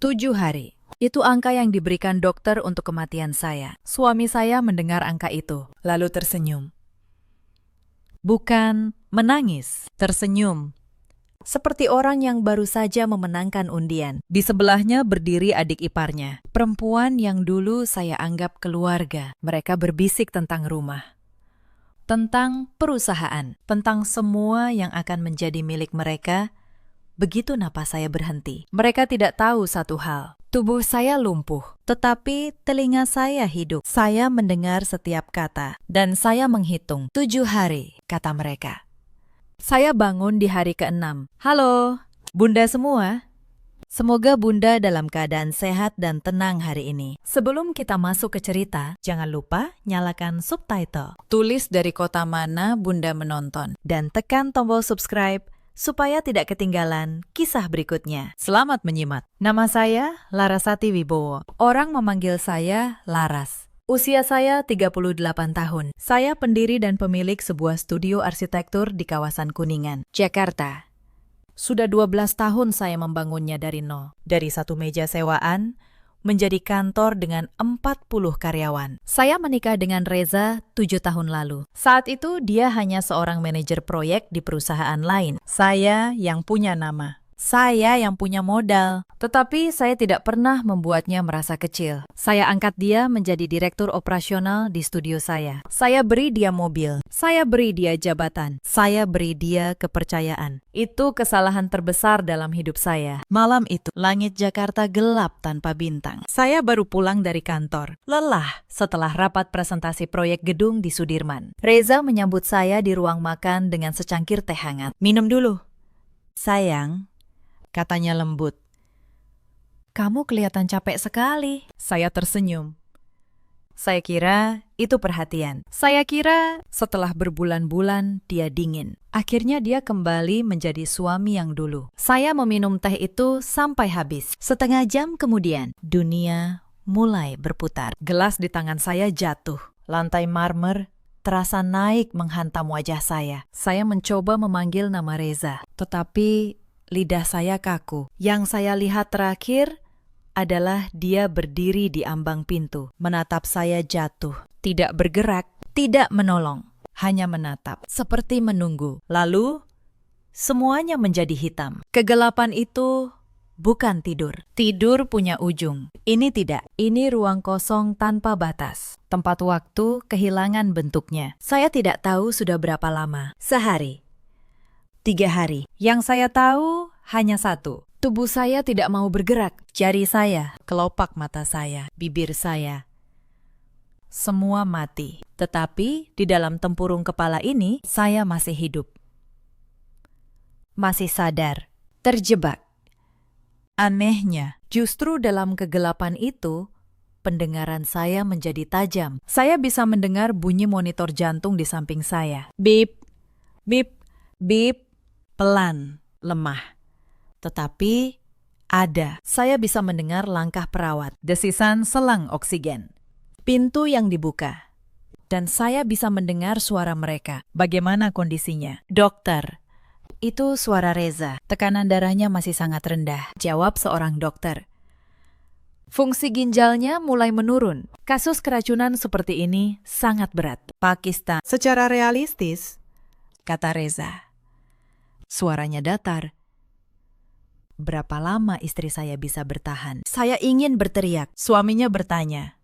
7 hari. Itu angka yang diberikan dokter untuk kematian saya. Suami saya mendengar angka itu, lalu tersenyum. Bukan menangis, tersenyum. Seperti orang yang baru saja memenangkan undian. Di sebelahnya berdiri adik iparnya, perempuan yang dulu saya anggap keluarga. Mereka berbisik tentang rumah, tentang perusahaan, tentang semua yang akan menjadi milik mereka. Begitu napas saya berhenti. Mereka tidak tahu satu hal. Tubuh saya lumpuh, tetapi telinga saya hidup. Saya mendengar setiap kata, dan saya menghitung. 7 hari, kata mereka. Saya bangun di hari ke-6. Halo, Bunda semua. Semoga Bunda dalam keadaan sehat dan tenang hari ini. Sebelum kita masuk ke cerita, jangan lupa nyalakan subtitle. Tulis dari kota mana Bunda menonton, dan tekan tombol subscribe supaya tidak ketinggalan kisah berikutnya. Selamat menyimak. Nama saya Larasati Wibowo. Orang memanggil saya Laras. Usia saya 38 tahun. Saya pendiri dan pemilik sebuah studio arsitektur di kawasan Kuningan, Jakarta. Sudah 12 tahun saya membangunnya dari nol. Dari satu meja sewaan menjadi kantor dengan 40 karyawan. Saya menikah dengan Reza 7 tahun lalu. Saat itu dia hanya seorang manajer proyek di perusahaan lain. Saya yang punya nama. Saya yang punya modal. Tetapi saya tidak pernah membuatnya merasa kecil. Saya angkat dia menjadi direktur operasional di studio saya. Saya beri dia mobil. Saya beri dia jabatan. Saya beri dia kepercayaan. Itu kesalahan terbesar dalam hidup saya. Malam itu, langit Jakarta gelap tanpa bintang. Saya baru pulang dari kantor. Lelah setelah rapat presentasi proyek gedung di Sudirman. Reza menyambut saya di ruang makan dengan secangkir teh hangat. Minum dulu. Sayang, katanya lembut. Kamu kelihatan capek sekali. Saya tersenyum. Saya kira itu perhatian. Saya kira setelah berbulan-bulan dia dingin. Akhirnya dia kembali menjadi suami yang dulu. Saya meminum teh itu sampai habis. Setengah jam kemudian, dunia mulai berputar. Gelas di tangan saya jatuh. Lantai marmer terasa naik menghantam wajah saya. Saya mencoba memanggil nama Reza, tetapi lidah saya kaku. Yang saya lihat terakhir adalah dia berdiri di ambang pintu, menatap saya jatuh. Tidak bergerak, tidak menolong, hanya menatap, seperti menunggu. Lalu, semuanya menjadi hitam. Kegelapan itu bukan tidur. Tidur punya ujung. Ini tidak. Ini ruang kosong tanpa batas. Tempat waktu kehilangan bentuknya. Saya tidak tahu sudah berapa lama. Sehari. 3 hari. Yang saya tahu hanya satu. Tubuh saya tidak mau bergerak. Jari saya, kelopak mata saya, bibir saya. Semua mati. Tetapi di dalam tempurung kepala ini, saya masih hidup. Masih sadar. Terjebak. Anehnya, justru dalam kegelapan itu, pendengaran saya menjadi tajam. Saya bisa mendengar bunyi monitor jantung di samping saya. Bip, bip, bip. Pelan, lemah. Tetapi ada. Saya bisa mendengar langkah perawat, desisan selang oksigen. Pintu yang dibuka. Dan saya bisa mendengar suara mereka. Bagaimana kondisinya? Dokter. Itu suara Reza. Tekanan darahnya masih sangat rendah. Jawab seorang dokter. Fungsi ginjalnya mulai menurun. Kasus keracunan seperti ini sangat berat. Pakistan. Secara realistis, kata Reza. Suaranya datar. Berapa lama istri saya bisa bertahan? Saya ingin berteriak. Suaminya bertanya.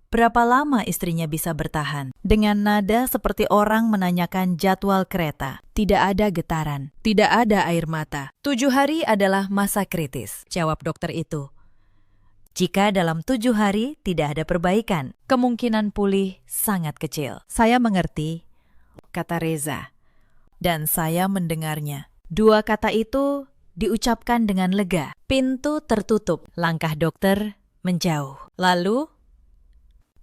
Berapa lama istrinya bisa bertahan? Dengan nada seperti orang menanyakan jadwal kereta. Tidak ada getaran. Tidak ada air mata. 7 hari adalah masa kritis, jawab dokter itu. Jika dalam 7 hari tidak ada perbaikan, kemungkinan pulih sangat kecil. Saya mengerti, kata Reza. Dan saya mendengarnya. 2 kata itu diucapkan dengan lega. Pintu tertutup. Langkah dokter menjauh. Lalu,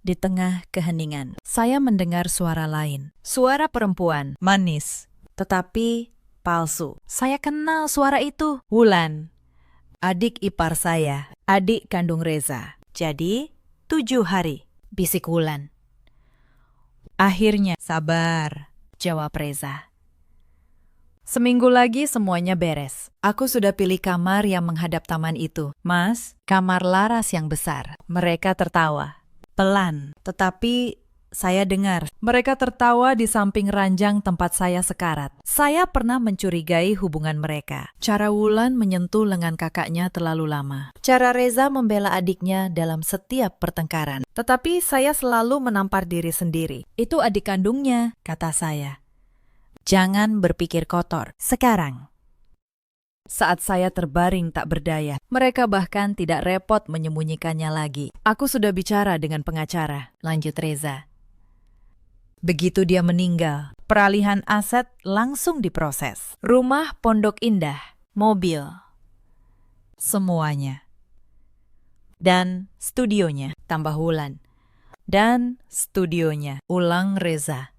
di tengah keheningan, saya mendengar suara lain. Suara perempuan, manis, tetapi palsu. Saya kenal suara itu. Wulan, adik ipar saya, adik kandung Reza. Jadi, 7 hari, bisik Wulan. Akhirnya, sabar, jawab Reza. Seminggu lagi semuanya beres. Aku sudah pilih kamar yang menghadap taman itu. Mas, kamar laras yang besar. Mereka tertawa. Pelan, tetapi saya dengar. Mereka tertawa di samping ranjang tempat saya sekarat. Saya pernah mencurigai hubungan mereka. Cara Wulan menyentuh lengan kakaknya terlalu lama. Cara Reza membela adiknya dalam setiap pertengkaran. Tetapi saya selalu menampar diri sendiri. Itu adik kandungnya, kata saya. Jangan berpikir kotor. Sekarang, saat saya terbaring tak berdaya, mereka bahkan tidak repot menyembunyikannya lagi. Aku sudah bicara dengan pengacara, lanjut Reza. Begitu dia meninggal, peralihan aset langsung diproses. Rumah Pondok Indah, mobil, semuanya. Dan studionya, tambah Wulan. Dan studionya, ulang Reza.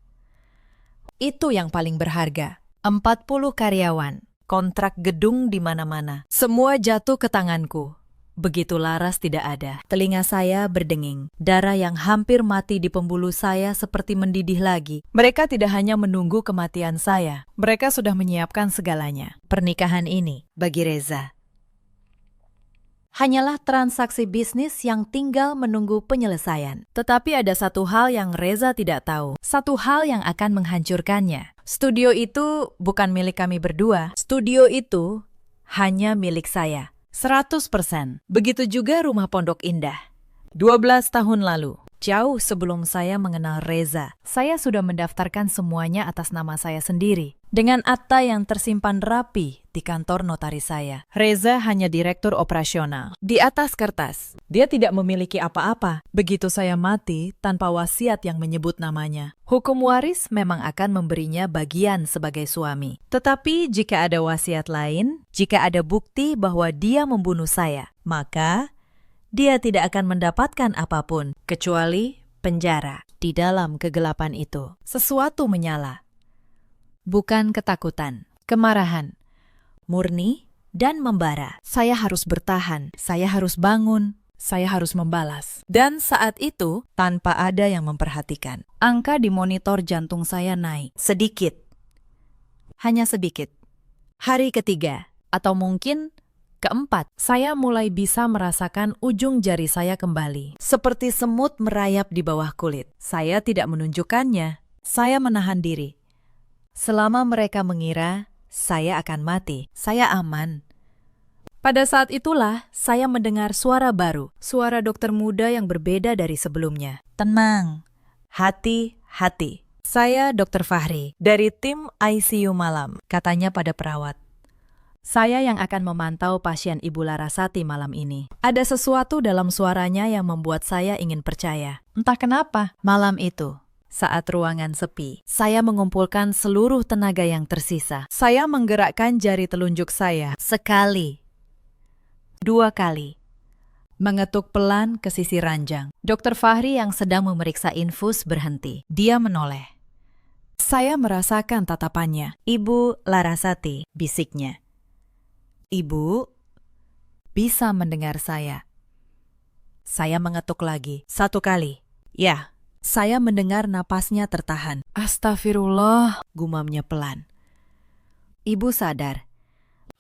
Itu yang paling berharga. 40 karyawan, kontrak gedung di mana-mana. Semua jatuh ke tanganku. Begitu laras tidak ada. Telinga saya berdenging. Darah yang hampir mati di pembuluh saya seperti mendidih lagi. Mereka tidak hanya menunggu kematian saya. Mereka sudah menyiapkan segalanya. Pernikahan ini, bagi Reza, hanyalah transaksi bisnis yang tinggal menunggu penyelesaian. Tetapi ada satu hal yang Reza tidak tahu. Satu hal yang akan menghancurkannya. Studio itu bukan milik kami berdua. Studio itu hanya milik saya. 100%. Begitu juga rumah Pondok Indah. 12 tahun lalu, jauh sebelum saya mengenal Reza, saya sudah mendaftarkan semuanya atas nama saya sendiri. Dengan akta yang tersimpan rapi di kantor notaris saya. Reza hanya direktur operasional. Di atas kertas, dia tidak memiliki apa-apa. Begitu saya mati tanpa wasiat yang menyebut namanya. Hukum waris memang akan memberinya bagian sebagai suami. Tetapi jika ada wasiat lain, jika ada bukti bahwa dia membunuh saya, maka dia tidak akan mendapatkan apapun kecuali penjara. Di dalam kegelapan itu, sesuatu menyala. Bukan ketakutan, kemarahan, murni dan membara. Saya harus bertahan, saya harus bangun, saya harus membalas. Dan saat itu, tanpa ada yang memperhatikan, angka di monitor jantung saya naik. Sedikit. Hanya sedikit. Hari ketiga, atau mungkin keempat, saya mulai bisa merasakan ujung jari saya kembali. Seperti semut merayap di bawah kulit. Saya tidak menunjukkannya. Saya menahan diri. Selama mereka mengira saya akan mati, saya aman. Pada saat itulah saya mendengar suara baru, suara dokter muda yang berbeda dari sebelumnya. Tenang, hati-hati. Saya Dr. Fahri dari tim ICU malam, katanya pada perawat. Saya yang akan memantau pasien Ibu Larasati malam ini. Ada sesuatu dalam suaranya yang membuat saya ingin percaya. Entah kenapa, malam itu, saat ruangan sepi, saya mengumpulkan seluruh tenaga yang tersisa. Saya menggerakkan jari telunjuk saya sekali, 2 kali. Mengetuk pelan ke sisi ranjang. Dr. Fahri yang sedang memeriksa infus berhenti. Dia menoleh. Saya merasakan tatapannya. Ibu Larasati, bisiknya. Ibu bisa mendengar saya. Saya mengetuk lagi, 1 kali. Ya. Saya mendengar napasnya tertahan. Astagfirullah, gumamnya pelan. Ibu sadar.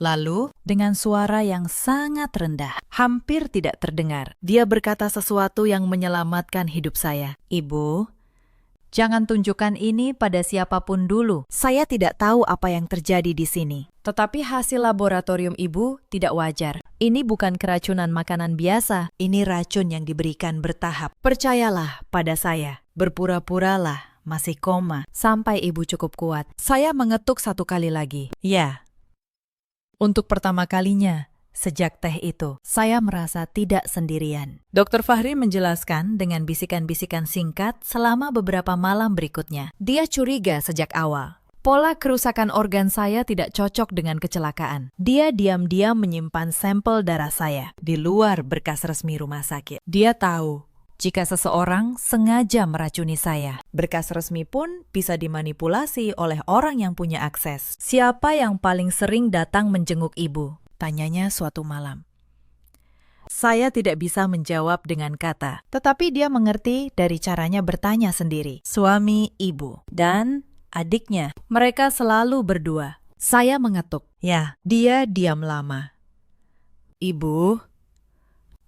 Lalu, dengan suara yang sangat rendah, hampir tidak terdengar, dia berkata sesuatu yang menyelamatkan hidup saya. Ibu, jangan tunjukkan ini pada siapapun dulu. Saya tidak tahu apa yang terjadi di sini. Tetapi hasil laboratorium ibu tidak wajar. Ini bukan keracunan makanan biasa. Ini racun yang diberikan bertahap. Percayalah pada saya. Berpura-puralah masih koma sampai ibu cukup kuat. Saya mengetuk 1 kali lagi. Ya. Untuk pertama kalinya sejak teh itu, saya merasa tidak sendirian. Dr. Fahri menjelaskan dengan bisikan-bisikan singkat selama beberapa malam berikutnya. Dia curiga sejak awal. Pola kerusakan organ saya tidak cocok dengan kecelakaan. Dia diam-diam menyimpan sampel darah saya di luar berkas resmi rumah sakit. Dia tahu jika seseorang sengaja meracuni saya. Berkas resmi pun bisa dimanipulasi oleh orang yang punya akses. Siapa yang paling sering datang menjenguk ibu? Tanyanya suatu malam. Saya tidak bisa menjawab dengan kata, tetapi dia mengerti dari caranya bertanya sendiri. Suami ibu dan adiknya, mereka selalu berdua. Saya mengetuk. Ya, dia diam lama. Ibu,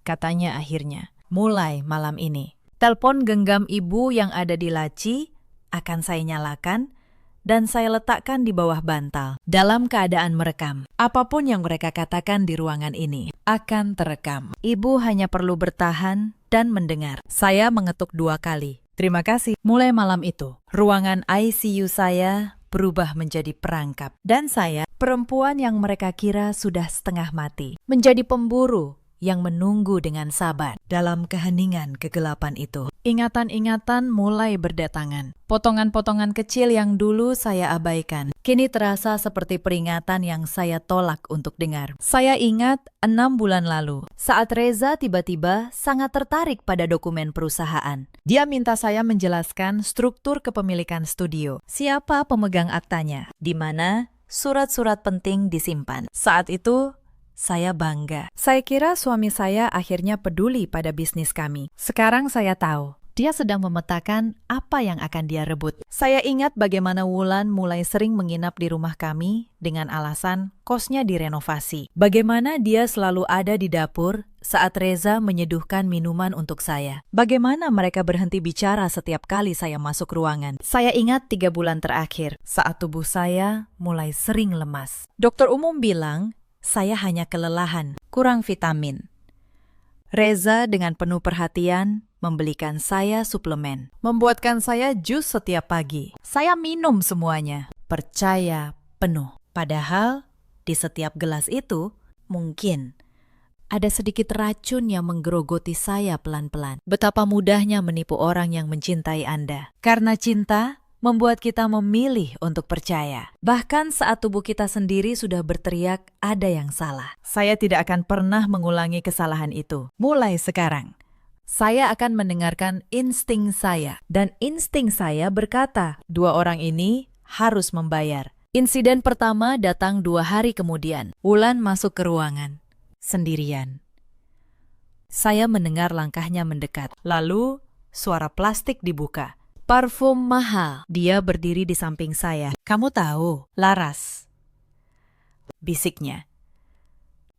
katanya akhirnya, mulai malam ini. Telepon genggam ibu yang ada di laci akan saya nyalakan dan saya letakkan di bawah bantal dalam keadaan merekam. Apapun yang mereka katakan di ruangan ini akan terekam. Ibu hanya perlu bertahan dan mendengar. Saya mengetuk 2 kali. Terima kasih. Mulai malam itu, ruangan ICU saya berubah menjadi perangkap. Dan saya, perempuan yang mereka kira sudah setengah mati, menjadi pemburu yang menunggu dengan sabar dalam keheningan kegelapan itu. Ingatan-ingatan mulai berdatangan. Potongan-potongan kecil yang dulu saya abaikan, kini terasa seperti peringatan yang saya tolak untuk dengar. Saya ingat 6 bulan lalu, saat Reza tiba-tiba sangat tertarik pada dokumen perusahaan. Dia minta saya menjelaskan struktur kepemilikan studio, siapa pemegang aktanya, di mana surat-surat penting disimpan. Saat itu, saya bangga. Saya kira suami saya akhirnya peduli pada bisnis kami. Sekarang saya tahu, dia sedang memetakan apa yang akan dia rebut. Saya ingat bagaimana Wulan mulai sering menginap di rumah kami dengan alasan kosnya direnovasi. Bagaimana dia selalu ada di dapur saat Reza menyeduhkan minuman untuk saya. Bagaimana mereka berhenti bicara setiap kali saya masuk ruangan. Saya ingat 3 bulan terakhir, saat tubuh saya mulai sering lemas. Dokter umum bilang, saya hanya kelelahan, kurang vitamin. Reza dengan penuh perhatian membelikan saya suplemen, membuatkan saya jus setiap pagi. Saya minum semuanya, percaya penuh. Padahal di setiap gelas itu mungkin ada sedikit racun yang menggerogoti saya pelan-pelan. Betapa mudahnya menipu orang yang mencintai Anda. Karena cinta membuat kita memilih untuk percaya. Bahkan saat tubuh kita sendiri sudah berteriak ada yang salah. Saya tidak akan pernah mengulangi kesalahan itu. Mulai sekarang, saya akan mendengarkan insting saya. Dan insting saya berkata, 2 orang ini harus membayar. Insiden pertama datang 2 hari kemudian. Wulan masuk ke ruangan, sendirian. Saya mendengar langkahnya mendekat. Lalu, suara plastik dibuka. Parfum mahal. Dia berdiri di samping saya. Kamu tahu, Laras, bisiknya.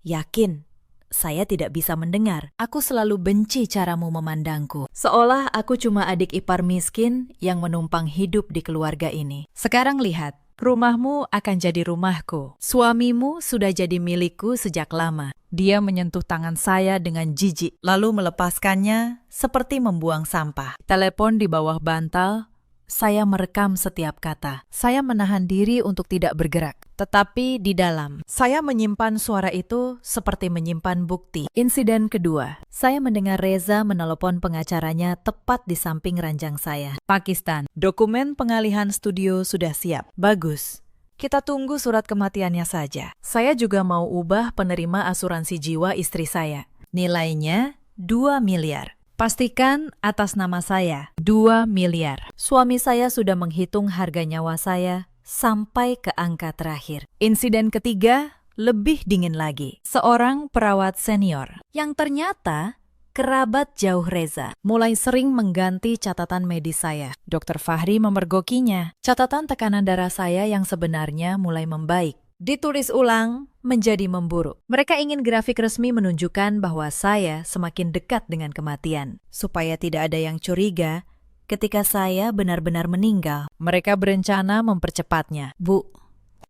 Yakin, saya tidak bisa mendengar. Aku selalu benci caramu memandangku. Seolah aku cuma adik ipar miskin yang menumpang hidup di keluarga ini. Sekarang lihat, rumahmu akan jadi rumahku. Suamimu sudah jadi milikku sejak lama. Dia menyentuh tangan saya dengan jijik, lalu melepaskannya seperti membuang sampah. Telepon di bawah bantal, saya merekam setiap kata. Saya menahan diri untuk tidak bergerak. Tetapi di dalam, saya menyimpan suara itu seperti menyimpan bukti. Insiden kedua, saya mendengar Reza menelepon pengacaranya tepat di samping ranjang saya. Pakistan, dokumen pengalihan studio sudah siap. Bagus. Kita tunggu surat kematiannya saja. Saya juga mau ubah penerima asuransi jiwa istri saya. Nilainya 2 miliar. Pastikan atas nama saya, 2 miliar. Suami saya sudah menghitung harga nyawa saya sampai ke angka terakhir. Insiden ketiga lebih dingin lagi. Seorang perawat senior yang ternyata kerabat jauh Reza mulai sering mengganti catatan medis saya. Dokter Fahri memergokinya. Catatan tekanan darah saya yang sebenarnya mulai membaik ditulis ulang menjadi memburuk. Mereka ingin grafik resmi menunjukkan bahwa saya semakin dekat dengan kematian, supaya tidak ada yang curiga ketika saya benar-benar meninggal. Mereka berencana mempercepatnya. Bu,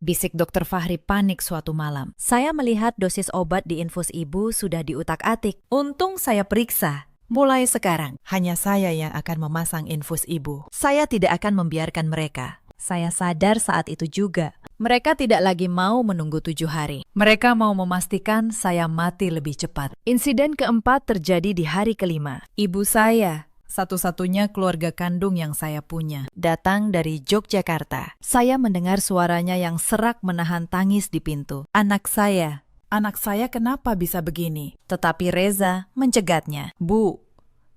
bisik Dokter Fahri panik suatu malam. Saya melihat dosis obat di infus ibu sudah diutak-atik. Untung saya periksa. Mulai sekarang, hanya saya yang akan memasang infus ibu. Saya tidak akan membiarkan mereka. Saya sadar saat itu juga. Mereka tidak lagi mau menunggu 7 hari. Mereka mau memastikan saya mati lebih cepat. Insiden keempat terjadi di hari kelima. Ibu saya, satu-satunya keluarga kandung yang saya punya, datang dari Yogyakarta. Saya mendengar suaranya yang serak menahan tangis di pintu. Anak saya kenapa bisa begini? Tetapi Reza mencegatnya. Bu,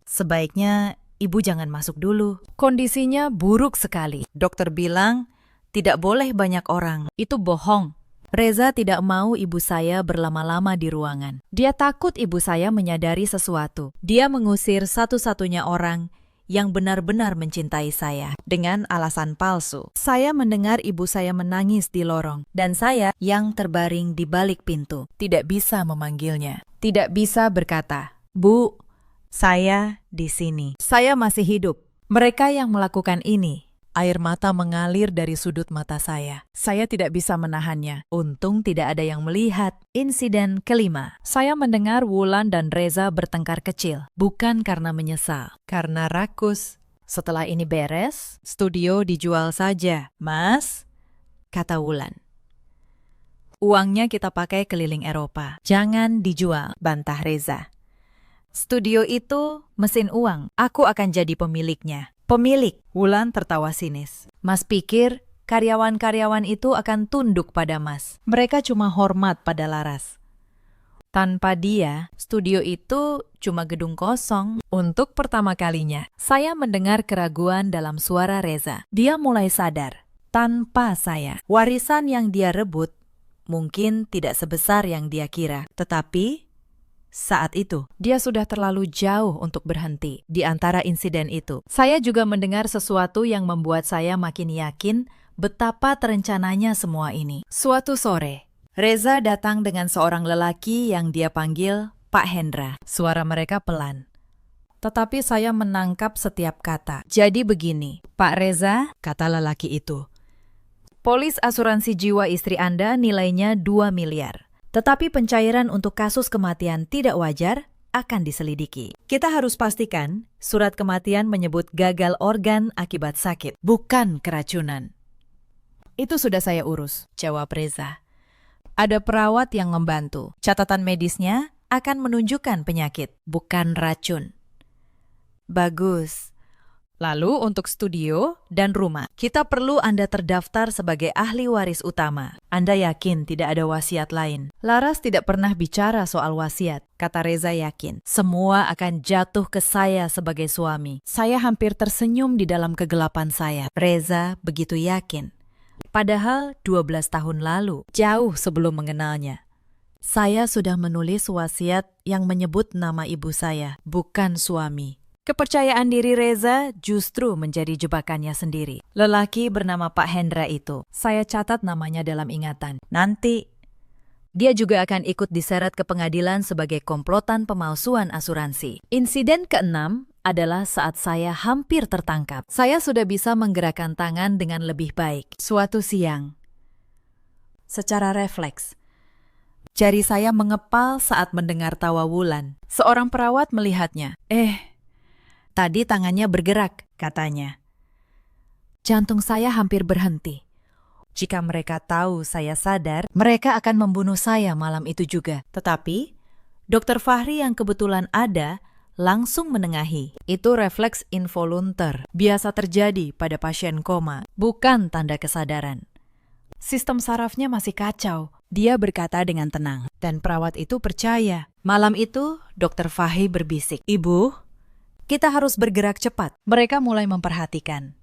sebaiknya ibu jangan masuk dulu. Kondisinya buruk sekali. Dokter bilang, tidak boleh banyak orang. Itu bohong. Reza tidak mau ibu saya berlama-lama di ruangan. Dia takut ibu saya menyadari sesuatu. Dia mengusir satu-satunya orang yang benar-benar mencintai saya dengan alasan palsu. Saya mendengar ibu saya menangis di lorong dan saya yang terbaring di balik pintu tidak bisa memanggilnya. Tidak bisa berkata, "Bu, saya di sini. Saya masih hidup." Mereka yang melakukan ini, air mata mengalir dari sudut mata saya. Saya tidak bisa menahannya. Untung tidak ada yang melihat. Insiden kelima. Saya mendengar Wulan dan Reza bertengkar kecil. Bukan karena menyesal, karena rakus. Setelah ini beres, studio dijual saja. "Mas," kata Wulan, "uangnya kita pakai keliling Eropa. Jangan dijual," bantah Reza. "Studio itu mesin uang. Aku akan jadi pemiliknya." "Pemilik?" Wulan tertawa sinis. "Mas pikir karyawan-karyawan itu akan tunduk pada Mas? Mereka cuma hormat pada Laras. Tanpa dia, studio itu cuma gedung kosong." Untuk pertama kalinya, saya mendengar keraguan dalam suara Reza. Dia mulai sadar, tanpa saya, warisan yang dia rebut mungkin tidak sebesar yang dia kira. Tetapi saat itu, dia sudah terlalu jauh untuk berhenti di antara insiden itu. Saya juga mendengar sesuatu yang membuat saya makin yakin betapa terencananya semua ini. Suatu sore, Reza datang dengan seorang lelaki yang dia panggil Pak Hendra. Suara mereka pelan, tetapi saya menangkap setiap kata. "Jadi begini, Pak Reza," kata lelaki itu. "Polis asuransi jiwa istri Anda nilainya 2 miliar. Tetapi pencairan untuk kasus kematian tidak wajar akan diselidiki. Kita harus pastikan surat kematian menyebut gagal organ akibat sakit, bukan keracunan." "Itu sudah saya urus," jawab Reza. "Ada perawat yang membantu. Catatan medisnya akan menunjukkan penyakit, bukan racun." "Bagus. Lalu untuk studio dan rumah, kita perlu Anda terdaftar sebagai ahli waris utama. Anda yakin tidak ada wasiat lain?" "Laras tidak pernah bicara soal wasiat," kata Reza yakin. "Semua akan jatuh ke saya sebagai suami." Saya hampir tersenyum di dalam kegelapan saya. Reza begitu yakin. Padahal 12 tahun lalu, jauh sebelum mengenalnya, saya sudah menulis wasiat yang menyebut nama ibu saya, bukan suami. Kepercayaan diri Reza justru menjadi jebakannya sendiri. Lelaki bernama Pak Hendra itu, saya catat namanya dalam ingatan. Nanti, dia juga akan ikut diseret ke pengadilan sebagai komplotan pemalsuan asuransi. Insiden keenam adalah saat saya hampir tertangkap. Saya sudah bisa menggerakkan tangan dengan lebih baik. Suatu siang, secara refleks, jari saya mengepal saat mendengar tawa Wulan. Seorang perawat melihatnya. Tadi tangannya bergerak," katanya. Jantung saya hampir berhenti. Jika mereka tahu saya sadar, mereka akan membunuh saya malam itu juga. Tetapi, Dr. Fahri yang kebetulan ada langsung menengahi. Itu refleks involunter, biasa terjadi pada pasien koma, bukan tanda kesadaran. Sistem sarafnya masih kacau. Dia berkata dengan tenang, dan perawat itu percaya. Malam itu, Dr. Fahri berbisik, "Ibu, kita harus bergerak cepat." Mereka mulai memperhatikan.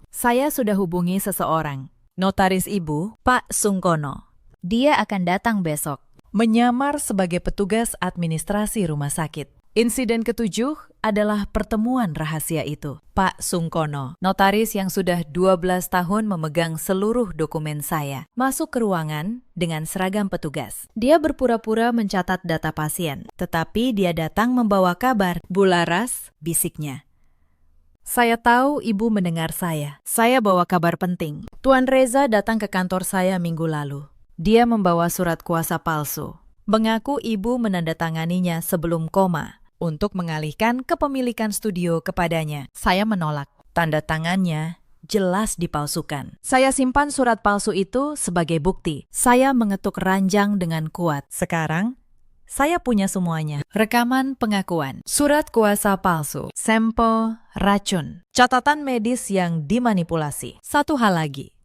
Saya sudah hubungi seseorang, notaris ibu, Pak Sungkono. Dia akan datang besok, menyamar sebagai petugas administrasi rumah sakit. Insiden ketujuh adalah pertemuan rahasia itu. Pak Sungkono, notaris yang sudah 12 tahun memegang seluruh dokumen saya, masuk ke ruangan dengan seragam petugas. Dia berpura-pura mencatat data pasien, tetapi dia datang membawa kabar. "Bu Laras," bisiknya. "Saya tahu ibu mendengar saya. Saya bawa kabar penting. Tuan Reza datang ke kantor saya minggu lalu. Dia membawa surat kuasa palsu. Mengaku ibu menandatanganinya sebelum koma untuk mengalihkan kepemilikan studio kepadanya. Saya menolak. Tanda tangannya jelas dipalsukan. Saya simpan surat palsu itu sebagai bukti. Saya mengetuk ranjang dengan kuat. Sekarang, saya punya semuanya. Rekaman pengakuan, surat kuasa palsu, sampel racun, catatan medis yang dimanipulasi. Satu hal lagi.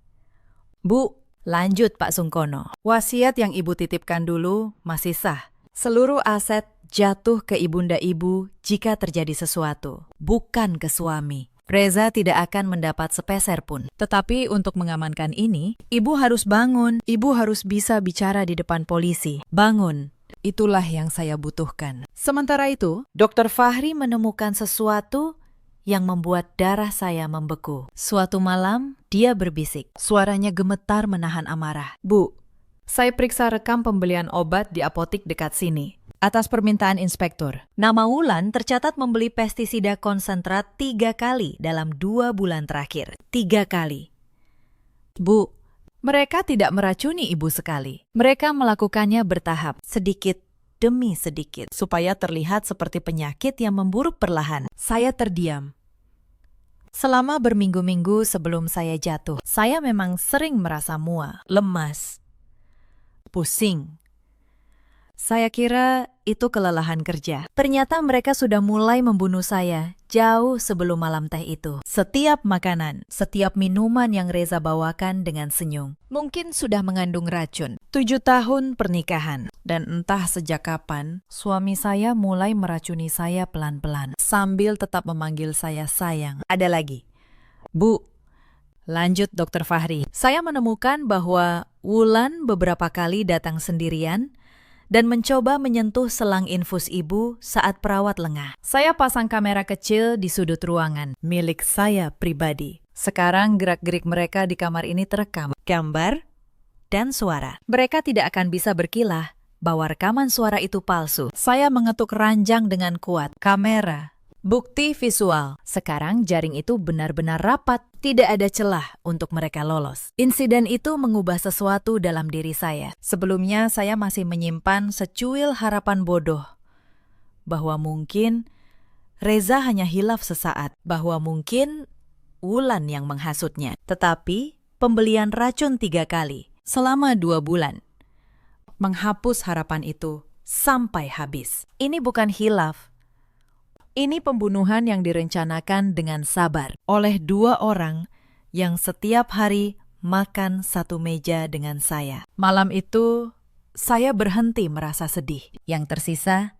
"Bu," lanjut Pak Sungkono, "wasiat yang ibu titipkan dulu masih sah. Seluruh aset jatuh ke ibunda ibu jika terjadi sesuatu, bukan ke suami. Reza tidak akan mendapat sepeser pun. Tetapi untuk mengamankan ini, ibu harus bangun. Ibu harus bisa bicara di depan polisi. Bangun. Itulah yang saya butuhkan." Sementara itu, Dr. Fahri menemukan sesuatu yang membuat darah saya membeku. Suatu malam, dia berbisik. Suaranya gemetar menahan amarah. "Bu, saya periksa rekam pembelian obat di apotik dekat sini. Atas permintaan inspektur. Nama Wulan tercatat membeli pestisida konsentrat 3 kali dalam 2 bulan terakhir. 3 kali. Bu, mereka tidak meracuni ibu sekali. Mereka melakukannya bertahap, sedikit demi sedikit, supaya terlihat seperti penyakit yang memburuk perlahan." Saya terdiam. Selama berminggu-minggu sebelum saya jatuh, saya memang sering merasa mual, lemas, pusing. Saya kira itu kelelahan kerja. Ternyata mereka sudah mulai membunuh saya jauh sebelum malam teh itu. Setiap makanan, setiap minuman yang Reza bawakan dengan senyum, mungkin sudah mengandung racun. 7 tahun pernikahan, dan entah sejak kapan, suami saya mulai meracuni saya pelan-pelan, sambil tetap memanggil saya sayang. Ada lagi. "Bu," lanjut Dr. Fahri, "saya menemukan bahwa Wulan beberapa kali datang sendirian dan mencoba menyentuh selang infus ibu saat perawat lengah. Saya pasang kamera kecil di sudut ruangan, milik saya pribadi. Sekarang gerak-gerik mereka di kamar ini terekam, gambar dan suara. Mereka tidak akan bisa berkilah bahwa rekaman suara itu palsu. Saya mengetuk ranjang dengan kuat. Kamera. Bukti visual. Sekarang jaring itu benar-benar rapat. Tidak ada celah untuk mereka lolos. Insiden itu mengubah sesuatu dalam diri saya. Sebelumnya saya masih menyimpan secuil harapan bodoh. Bahwa mungkin Reza hanya hilaf sesaat. Bahwa mungkin Wulan yang menghasutnya. Tetapi pembelian racun 3 kali selama 2 bulan menghapus harapan itu sampai habis. Ini bukan hilaf. Ini pembunuhan yang direncanakan dengan sabar oleh 2 orang yang setiap hari makan satu meja dengan saya. Malam itu, saya berhenti merasa sedih. Yang tersisa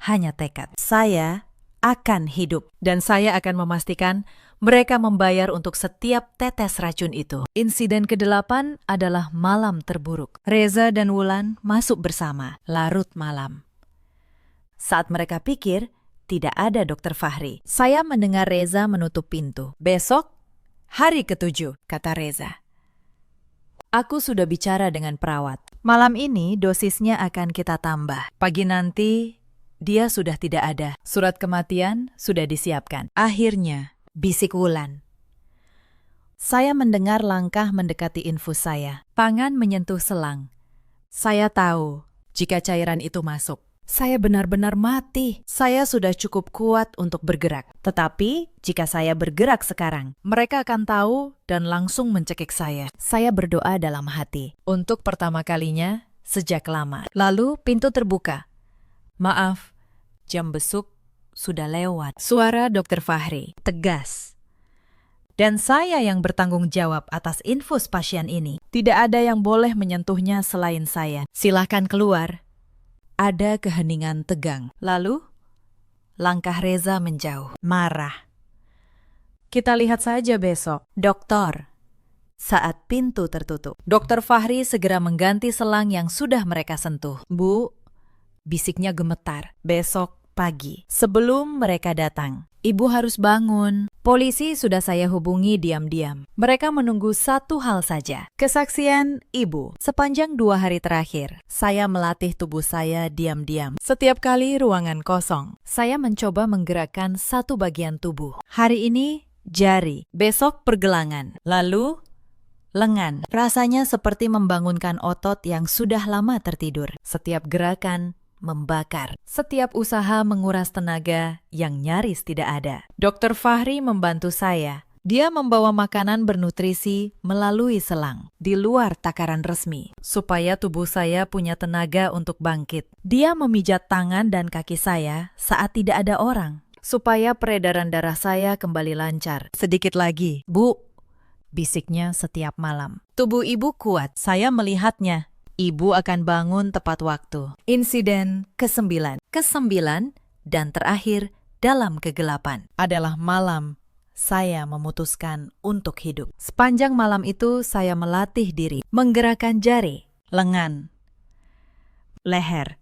hanya tekad. Saya akan hidup, dan saya akan memastikan mereka membayar untuk setiap tetes racun itu. Insiden ke-8 adalah malam terburuk. Reza dan Wulan masuk bersama, larut malam. Saat mereka pikir tidak ada Dr. Fahri, saya mendengar Reza menutup pintu. "Besok, hari ke-7, kata Reza. "Aku sudah bicara dengan perawat. Malam ini dosisnya akan kita tambah. Pagi nanti, dia sudah tidak ada. Surat kematian sudah disiapkan." Akhirnya, bisik Wulan. Saya mendengar langkah mendekati infus saya. Tangan menyentuh selang. Saya tahu jika cairan itu masuk, saya benar-benar mati. Saya sudah cukup kuat untuk bergerak. Tetapi, jika saya bergerak sekarang, mereka akan tahu dan langsung mencekik saya. Saya berdoa dalam hati. Untuk pertama kalinya, sejak lama. Lalu, pintu terbuka. "Maaf, jam besuk sudah lewat." Suara Dr. Fahri, tegas. "Dan saya yang bertanggung jawab atas infus pasien ini. Tidak ada yang boleh menyentuhnya selain saya. Silahkan keluar." Ada keheningan tegang. Lalu, langkah Reza menjauh, marah. "Kita lihat saja besok, dokter." Saat pintu tertutup, Dr. Fahri segera mengganti selang yang sudah mereka sentuh. "Bu," bisiknya gemetar, "besok pagi, sebelum mereka datang, ibu harus bangun." Polisi sudah saya hubungi diam-diam. Mereka menunggu satu hal saja, kesaksian ibu. Sepanjang 2 hari terakhir, saya melatih tubuh saya diam-diam. Setiap kali ruangan kosong, saya mencoba menggerakkan satu bagian tubuh. Hari ini, jari. Besok pergelangan. Lalu, lengan. Rasanya seperti membangunkan otot yang sudah lama tertidur. Setiap gerakan membakar. Setiap usaha menguras tenaga yang nyaris tidak ada. Dr. Fahri membantu saya. Dia membawa makanan bernutrisi melalui selang, di luar takaran resmi, supaya tubuh saya punya tenaga untuk bangkit. Dia memijat tangan dan kaki saya saat tidak ada orang, supaya peredaran darah saya kembali lancar. "Sedikit lagi, Bu," bisiknya setiap malam. Tubuh ibu kuat, saya melihatnya. Ibu akan bangun tepat waktu. Insiden ke-9. Ke-9 dan terakhir dalam kegelapan adalah malam saya memutuskan untuk hidup. Sepanjang malam itu saya melatih diri, menggerakkan jari, lengan, leher,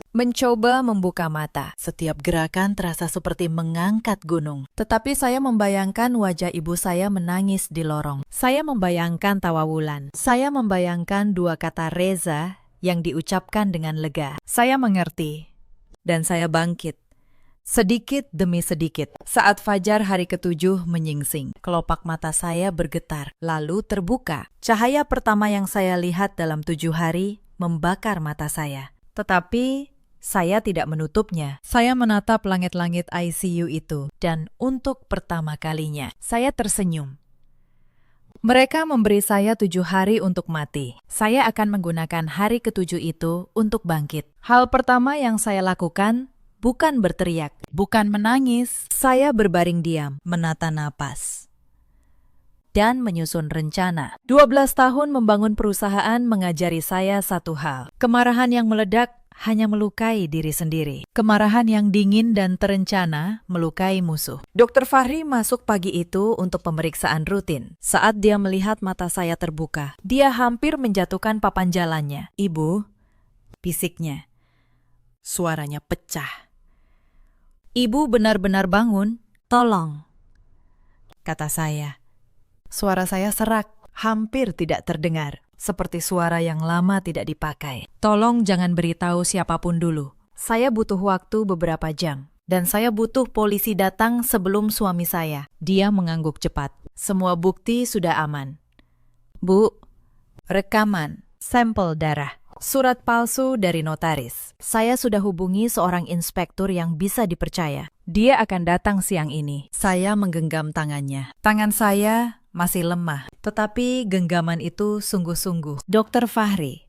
Mencoba membuka mata. Setiap gerakan terasa seperti mengangkat gunung. Tetapi saya membayangkan wajah ibu saya menangis di lorong. Saya membayangkan tawa Wulan. Saya membayangkan dua kata Reza yang diucapkan dengan lega. Saya mengerti. Dan saya bangkit. Sedikit demi sedikit. Saat fajar hari ketujuh menyingsing, kelopak mata saya bergetar, lalu terbuka. Cahaya pertama yang saya lihat dalam 7 hari membakar mata saya. Tetapi saya tidak menutupnya. Saya menatap langit-langit ICU itu, dan untuk pertama kalinya, saya tersenyum. Mereka memberi saya 7 hari untuk mati. Saya akan menggunakan hari ketujuh itu untuk bangkit. Hal pertama yang saya lakukan bukan berteriak, bukan menangis. Saya berbaring diam, menata napas, dan menyusun rencana. 12 tahun membangun perusahaan mengajari saya satu hal. Kemarahan yang meledak hanya melukai diri sendiri. Kemarahan yang dingin dan terencana melukai musuh. Dr. Fahri masuk pagi itu untuk pemeriksaan rutin. Saat dia melihat mata saya terbuka, dia hampir menjatuhkan papan jalannya. "Ibu," bisiknya. Suaranya pecah. "Ibu benar-benar bangun? Tolong," kata saya. Suara saya serak, hampir tidak terdengar. Seperti suara yang lama tidak dipakai. "Tolong jangan beritahu siapapun dulu. Saya butuh waktu beberapa jam. Dan saya butuh polisi datang sebelum suami saya." Dia mengangguk cepat. "Semua bukti sudah aman. Bu, rekaman, sampel darah, surat palsu dari notaris. Saya sudah hubungi seorang inspektur yang bisa dipercaya. Dia akan datang siang ini." Saya menggenggam tangannya. Tangan saya masih lemah, tetapi genggaman itu sungguh-sungguh. "Dr. Fahri,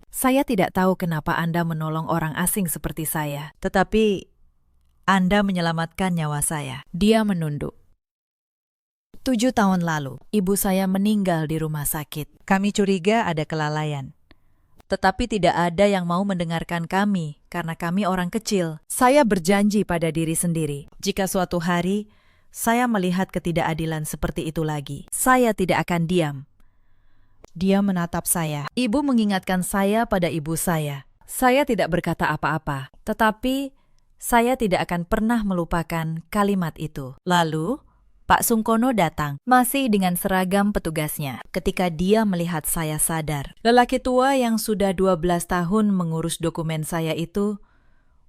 saya tidak tahu kenapa Anda menolong orang asing seperti saya, tetapi Anda menyelamatkan nyawa saya." Dia menunduk. 7 tahun lalu, ibu saya meninggal di rumah sakit. Kami curiga ada kelalaian. Tetapi tidak ada yang mau mendengarkan kami, karena kami orang kecil. Saya berjanji pada diri sendiri, jika suatu hari saya melihat ketidakadilan seperti itu lagi, saya tidak akan diam. Dia menatap saya. Ibu mengingatkan saya pada ibu saya. Saya tidak berkata apa-apa, tetapi saya tidak akan pernah melupakan kalimat itu. Lalu, Pak Sungkono datang, masih dengan seragam petugasnya. Ketika dia melihat saya sadar, lelaki tua yang sudah 12 tahun mengurus dokumen saya itu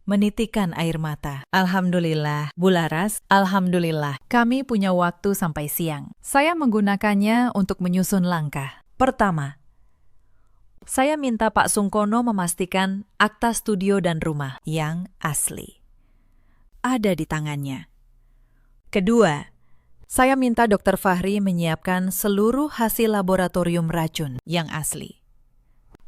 menitikan air mata. "Alhamdulillah, Bu Laras, alhamdulillah. Kami punya waktu sampai siang." Saya menggunakannya untuk menyusun langkah. Pertama, saya minta Pak Sungkono memastikan akta studio dan rumah yang asli ada di tangannya. Kedua, saya minta Dr. Fahri menyiapkan seluruh hasil laboratorium racun yang asli,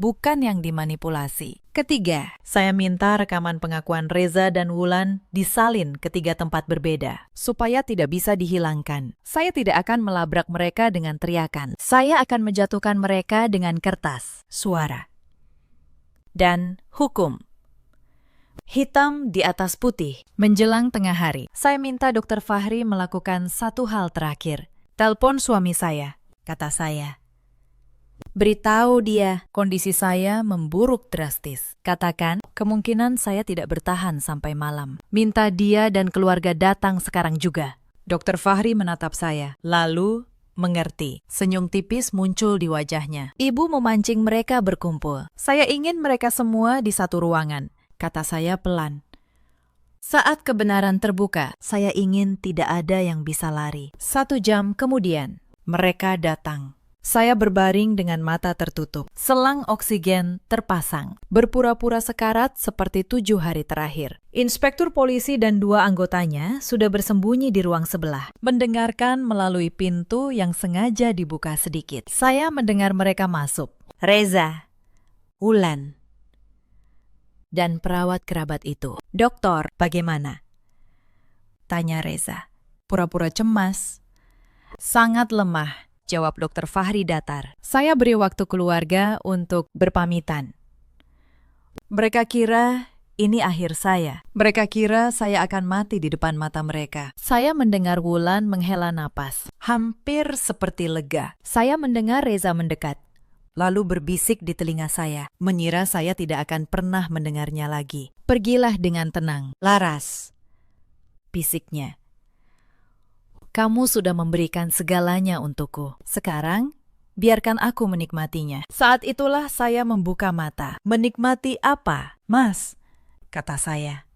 bukan yang dimanipulasi. Ketiga, saya minta rekaman pengakuan Reza dan Wulan disalin ke 3 tempat berbeda, supaya tidak bisa dihilangkan. Saya tidak akan melabrak mereka dengan teriakan. Saya akan menjatuhkan mereka dengan kertas, suara, dan hukum. Hitam di atas putih. Menjelang tengah hari, saya minta Dr. Fahri melakukan satu hal terakhir. "Telepon suami saya," kata saya. "Beritahu dia kondisi saya memburuk drastis. Katakan kemungkinan saya tidak bertahan sampai malam. Minta dia dan keluarga datang sekarang juga." Dr. Fahri menatap saya, lalu mengerti. Senyum tipis muncul di wajahnya. "Ibu memancing mereka berkumpul. Saya ingin mereka semua di satu ruangan," kata saya pelan. "Saat kebenaran terbuka, saya ingin tidak ada yang bisa lari." 1 jam kemudian, mereka datang. Saya berbaring dengan mata tertutup. Selang oksigen terpasang. Berpura-pura sekarat seperti 7 hari terakhir. Inspektur polisi dan 2 anggotanya sudah bersembunyi di ruang sebelah, mendengarkan melalui pintu yang sengaja dibuka sedikit. Saya mendengar mereka masuk. Reza, Wulan, dan perawat kerabat itu. "Dokter, bagaimana?" tanya Reza. Pura-pura cemas. "Sangat lemah," jawab Dr. Fahri datar. Saya beri waktu keluarga untuk berpamitan. Mereka kira ini akhir saya. Mereka kira saya akan mati di depan mata mereka. Saya mendengar Wulan menghela napas, hampir seperti lega. Saya mendengar Reza mendekat. lalu berbisik di telinga saya, mengira saya tidak akan pernah mendengarnya lagi. Pergilah dengan tenang, Laras, bisiknya. Kamu sudah memberikan segalanya untukku. Sekarang, biarkan aku menikmatinya. Saat itulah saya membuka mata. Menikmati apa, Mas? Kata saya.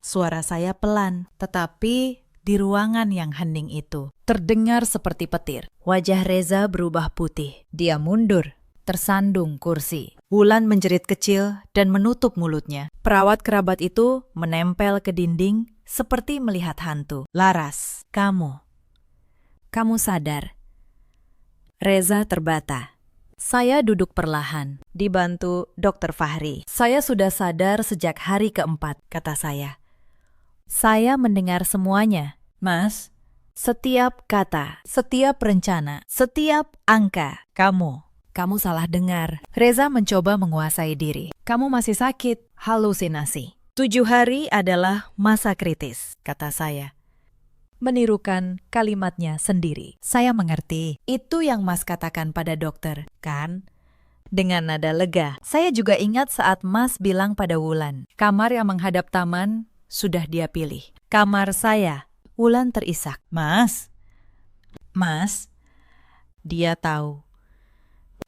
Suara saya pelan, tetapi di ruangan yang hening itu terdengar seperti petir. Wajah Reza berubah putih. Dia mundur, tersandung kursi. Wulan menjerit kecil dan menutup mulutnya. Perawat kerabat itu menempel ke dinding seperti melihat hantu. Laras, kamu sadar. Reza terbata. Saya duduk perlahan, dibantu Dokter Fahri. Saya sudah sadar sejak hari keempat, kata saya. Saya mendengar semuanya, Mas. Setiap kata, setiap rencana, setiap angka. Kamu salah dengar. Reza mencoba menguasai diri. Kamu masih sakit, halusinasi. 7 hari adalah masa kritis, kata saya. Menirukan kalimatnya sendiri. Saya mengerti. Itu yang Mas katakan pada dokter, kan? Dengan nada lega. Saya juga ingat saat Mas bilang pada Wulan, kamar yang menghadap taman sudah dia pilih. Kamar saya. Wulan terisak. Mas, dia tahu.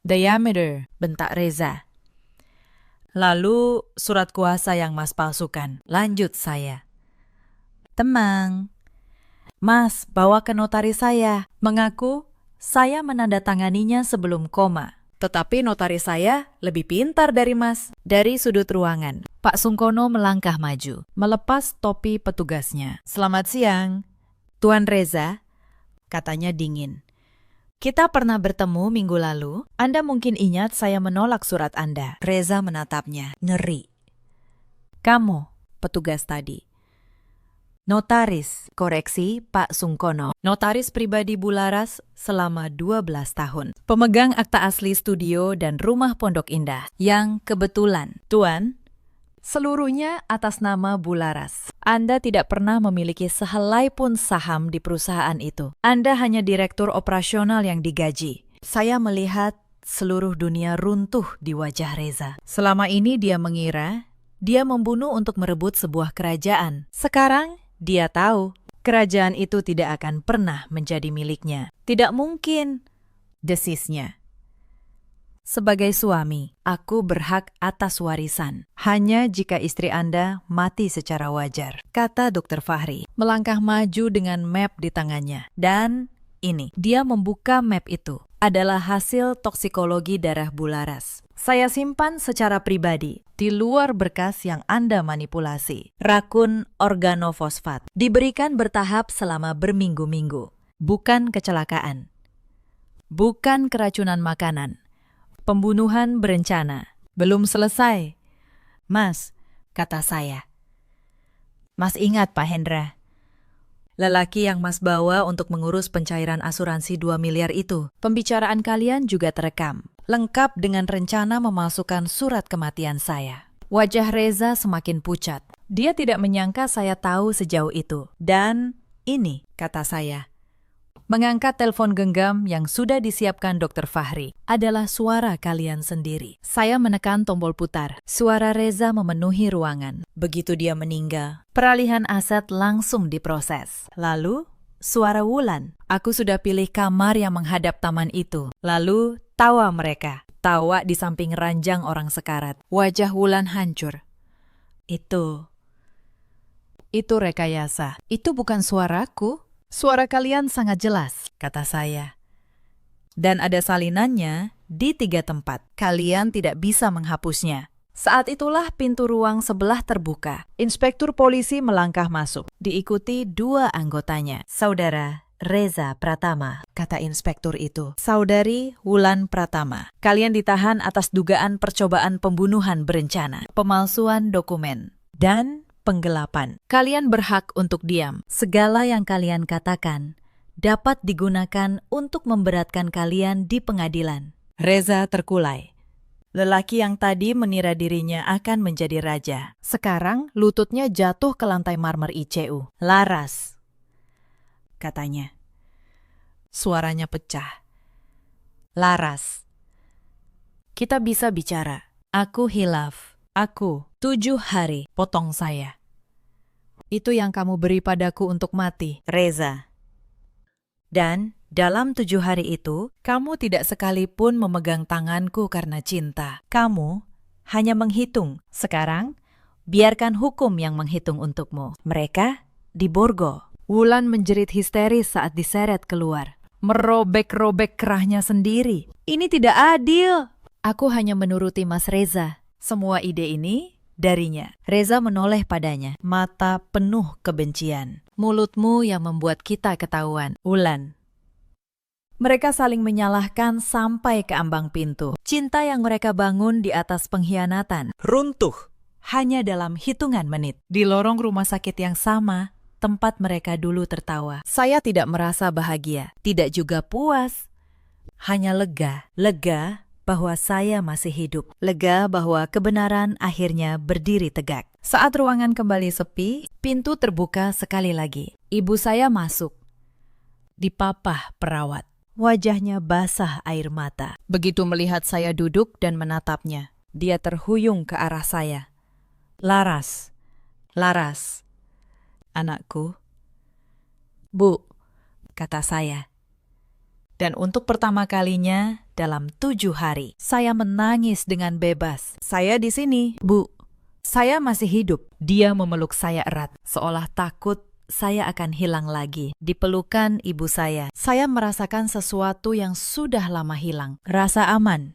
Diameter, bentak Reza. Lalu surat kuasa yang Mas palsukan. Lanjut saya. Tenang. Mas, bawa ke notaris saya. Mengaku saya menandatanganinya sebelum koma. Tetapi notaris saya lebih pintar dari Mas. Dari sudut ruangan, Pak Sungkono melangkah maju, melepas topi petugasnya. Selamat siang, Tuan Reza, katanya dingin. Kita pernah bertemu minggu lalu. Anda mungkin ingat saya menolak surat Anda. Reza menatapnya, ngeri. Kamu, petugas tadi. Notaris, koreksi Pak Sungkono. Notaris pribadi Bularas selama 12 tahun. Pemegang akta asli studio dan rumah Pondok Indah. Yang kebetulan, Tuan, seluruhnya atas nama Bularas. Anda tidak pernah memiliki sehelai pun saham di perusahaan itu. Anda hanya direktur operasional yang digaji. Saya melihat seluruh dunia runtuh di wajah Reza. Selama ini dia mengira dia membunuh untuk merebut sebuah kerajaan. Sekarang dia tahu kerajaan itu tidak akan pernah menjadi miliknya. Tidak mungkin, desisnya. Sebagai suami, aku berhak atas warisan. Hanya jika istri Anda mati secara wajar, kata Dokter Fahri, melangkah maju dengan map di tangannya. Dan ini, dia membuka map itu. Adalah hasil toksikologi darah Bularas. Saya simpan secara pribadi, di luar berkas yang Anda manipulasi. Rakun organofosfat. Diberikan bertahap selama berminggu-minggu. Bukan kecelakaan. Bukan keracunan makanan. Pembunuhan berencana. Belum selesai. Mas, kata saya. Mas ingat Pak Hendra. Lelaki yang Mas bawa untuk mengurus pencairan asuransi 2 miliar itu. Pembicaraan kalian juga terekam. Lengkap dengan rencana memalsukan surat kematian saya. Wajah Reza semakin pucat. Dia tidak menyangka saya tahu sejauh itu. Dan ini, kata saya. Mengangkat telepon genggam yang sudah disiapkan Dokter Fahri adalah suara kalian sendiri. Saya menekan tombol putar. Suara Reza memenuhi ruangan. Begitu dia meninggal, peralihan aset langsung diproses. Lalu, suara Wulan. Aku sudah pilih kamar yang menghadap taman itu. Lalu, tawa mereka. Tawa di samping ranjang orang sekarat. Wajah Wulan hancur. Itu rekayasa. Itu bukan suaraku. Suara kalian sangat jelas, kata saya. Dan ada salinannya di 3 tempat. Kalian tidak bisa menghapusnya. Saat itulah pintu ruang sebelah terbuka. Inspektur polisi melangkah masuk, diikuti 2 anggotanya. Saudara Reza Pratama, kata inspektur itu. Saudari Wulan Pratama, kalian ditahan atas dugaan percobaan pembunuhan berencana, pemalsuan dokumen, dan penggelapan. Kalian berhak untuk diam. Segala yang kalian katakan dapat digunakan untuk memberatkan kalian di pengadilan. Reza terkulai. Lelaki yang tadi mengira dirinya akan menjadi raja. Sekarang lututnya jatuh ke lantai marmer ICU. Laras, katanya. Suaranya pecah. Laras. Kita bisa bicara. Aku hilaf. Aku 7 hari. Potong saya. Itu yang kamu beri padaku untuk mati, Reza. Dan dalam 7 hari itu, kamu tidak sekalipun memegang tanganku karena cinta. Kamu hanya menghitung. Sekarang, biarkan hukum yang menghitung untukmu. Mereka di Borgo. Wulan menjerit histeris saat diseret keluar. Merobek-robek kerahnya sendiri. Ini tidak adil. Aku hanya menuruti Mas Reza. Semua ide ini darinya. Reza menoleh padanya, mata penuh kebencian. Mulutmu yang membuat kita ketahuan. Wulan. Mereka saling menyalahkan sampai ke ambang pintu. Cinta yang mereka bangun di atas pengkhianatan runtuh hanya dalam hitungan menit. Di lorong rumah sakit yang sama, tempat mereka dulu tertawa. Saya tidak merasa bahagia, tidak juga puas. Hanya lega. Lega bahwa saya masih hidup. Lega bahwa kebenaran akhirnya berdiri tegak. Saat ruangan kembali sepi, pintu terbuka sekali lagi. Ibu saya masuk. Dipapah perawat. Wajahnya basah air mata. Begitu melihat saya duduk dan menatapnya, dia terhuyung ke arah saya. Laras, Laras, anakku. Bu, kata saya. Dan untuk pertama kalinya dalam 7 hari, saya menangis dengan bebas. Saya di sini, Bu. Saya masih hidup. Dia memeluk saya erat, seolah takut saya akan hilang lagi. Di pelukan ibu saya merasakan sesuatu yang sudah lama hilang. Rasa aman.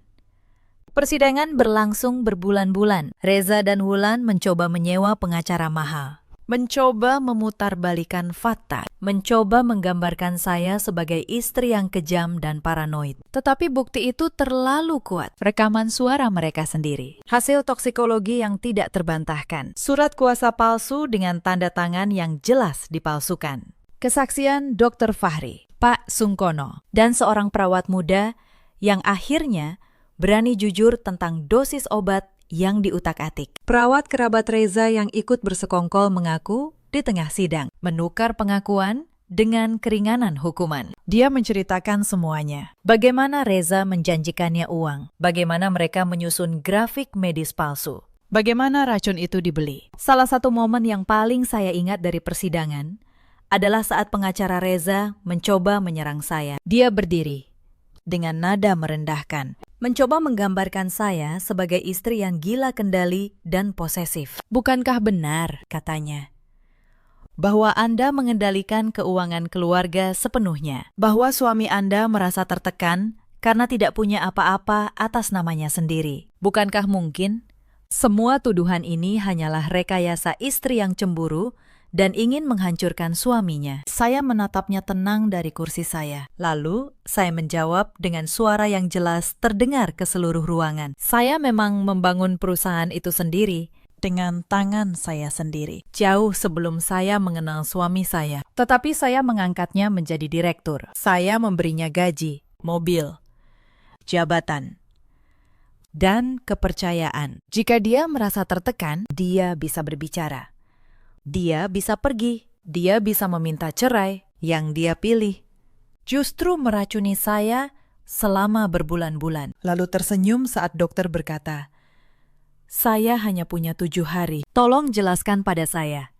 Persidangan berlangsung berbulan-bulan. Reza dan Wulan mencoba menyewa pengacara mahal. Mencoba memutarbalikan fakta. Mencoba menggambarkan saya sebagai istri yang kejam dan paranoid. Tetapi bukti itu terlalu kuat. Rekaman suara mereka sendiri. Hasil toksikologi yang tidak terbantahkan. Surat kuasa palsu dengan tanda tangan yang jelas dipalsukan. Kesaksian Dr. Fahri, Pak Sungkono, dan seorang perawat muda yang akhirnya berani jujur tentang dosis obat yang diutak-atik. Perawat kerabat Reza yang ikut bersekongkol mengaku di tengah sidang, menukar pengakuan dengan keringanan hukuman. Dia menceritakan semuanya. Bagaimana Reza menjanjikannya uang, bagaimana mereka menyusun grafik medis palsu, bagaimana racun itu dibeli. Salah satu momen yang paling saya ingat dari persidangan adalah saat pengacara Reza mencoba menyerang saya. Dia berdiri dengan nada merendahkan, mencoba menggambarkan saya sebagai istri yang gila kendali dan posesif. Bukankah benar, katanya, bahwa Anda mengendalikan keuangan keluarga sepenuhnya? Bahwa suami Anda merasa tertekan karena tidak punya apa-apa atas namanya sendiri? Bukankah mungkin semua tuduhan ini hanyalah rekayasa istri yang cemburu dan ingin menghancurkan suaminya? Saya menatapnya tenang dari kursi saya. Lalu, saya menjawab dengan suara yang jelas terdengar ke seluruh ruangan. Saya memang membangun perusahaan itu sendiri, dengan tangan saya sendiri. Jauh sebelum saya mengenal suami saya. Tetapi saya mengangkatnya menjadi direktur. Saya memberinya gaji, mobil, jabatan, dan kepercayaan. Jika dia merasa tertekan, dia bisa berbicara. Dia bisa pergi, dia bisa meminta cerai, yang dia pilih. Justru meracuni saya selama berbulan-bulan. Lalu tersenyum saat dokter berkata, "Saya hanya punya 7 hari. Tolong jelaskan pada saya.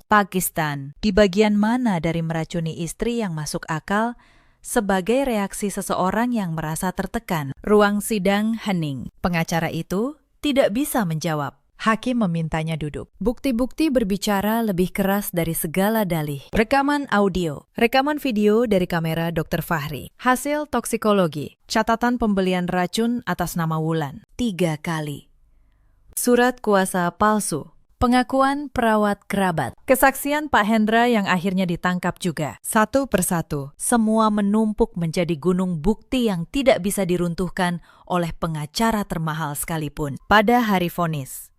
Pakistan, di bagian mana dari meracuni istri yang masuk akal sebagai reaksi seseorang yang merasa tertekan?" Ruang sidang hening. Pengacara itu tidak bisa menjawab. Hakim memintanya duduk. Bukti-bukti berbicara lebih keras dari segala dalih. Rekaman audio, rekaman video dari kamera Dr. Fahri. Hasil toksikologi, catatan pembelian racun atas nama Wulan 3 kali. Surat kuasa palsu, pengakuan perawat kerabat, kesaksian Pak Hendra yang akhirnya ditangkap juga. Satu persatu, semua menumpuk menjadi gunung bukti yang tidak bisa diruntuhkan oleh pengacara termahal sekalipun. Pada hari vonis,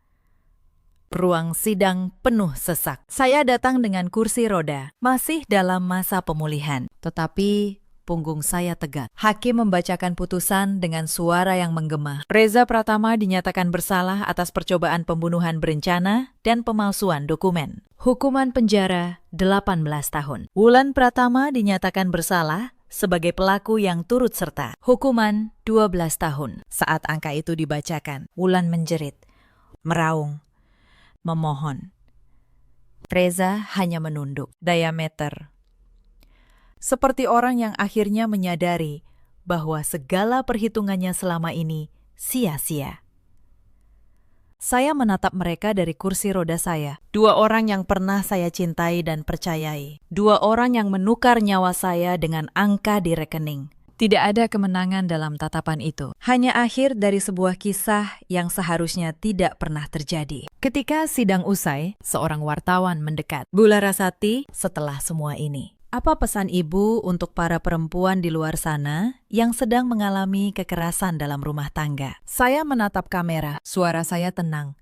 ruang sidang penuh sesak. Saya datang dengan kursi roda, masih dalam masa pemulihan. Tetapi punggung saya tegak. Hakim membacakan putusan dengan suara yang menggema. Reza Pratama dinyatakan bersalah atas percobaan pembunuhan berencana dan pemalsuan dokumen. Hukuman penjara 18 tahun. Wulan Pratama dinyatakan bersalah sebagai pelaku yang turut serta. Hukuman 12 tahun. Saat angka itu dibacakan, Wulan menjerit, meraung, memohon. Reza hanya menunduk. Diameter. Seperti orang yang akhirnya menyadari bahwa segala perhitungannya selama ini sia-sia. Saya menatap mereka dari kursi roda saya. Dua orang yang pernah saya cintai dan percayai. Dua orang yang menukar nyawa saya dengan angka di rekening. Tidak ada kemenangan dalam tatapan itu. Hanya akhir dari sebuah kisah yang seharusnya tidak pernah terjadi. Ketika sidang usai, seorang wartawan mendekat. Bu Larasati, setelah semua ini, apa pesan Ibu untuk para perempuan di luar sana yang sedang mengalami kekerasan dalam rumah tangga? Saya menatap kamera, suara saya tenang,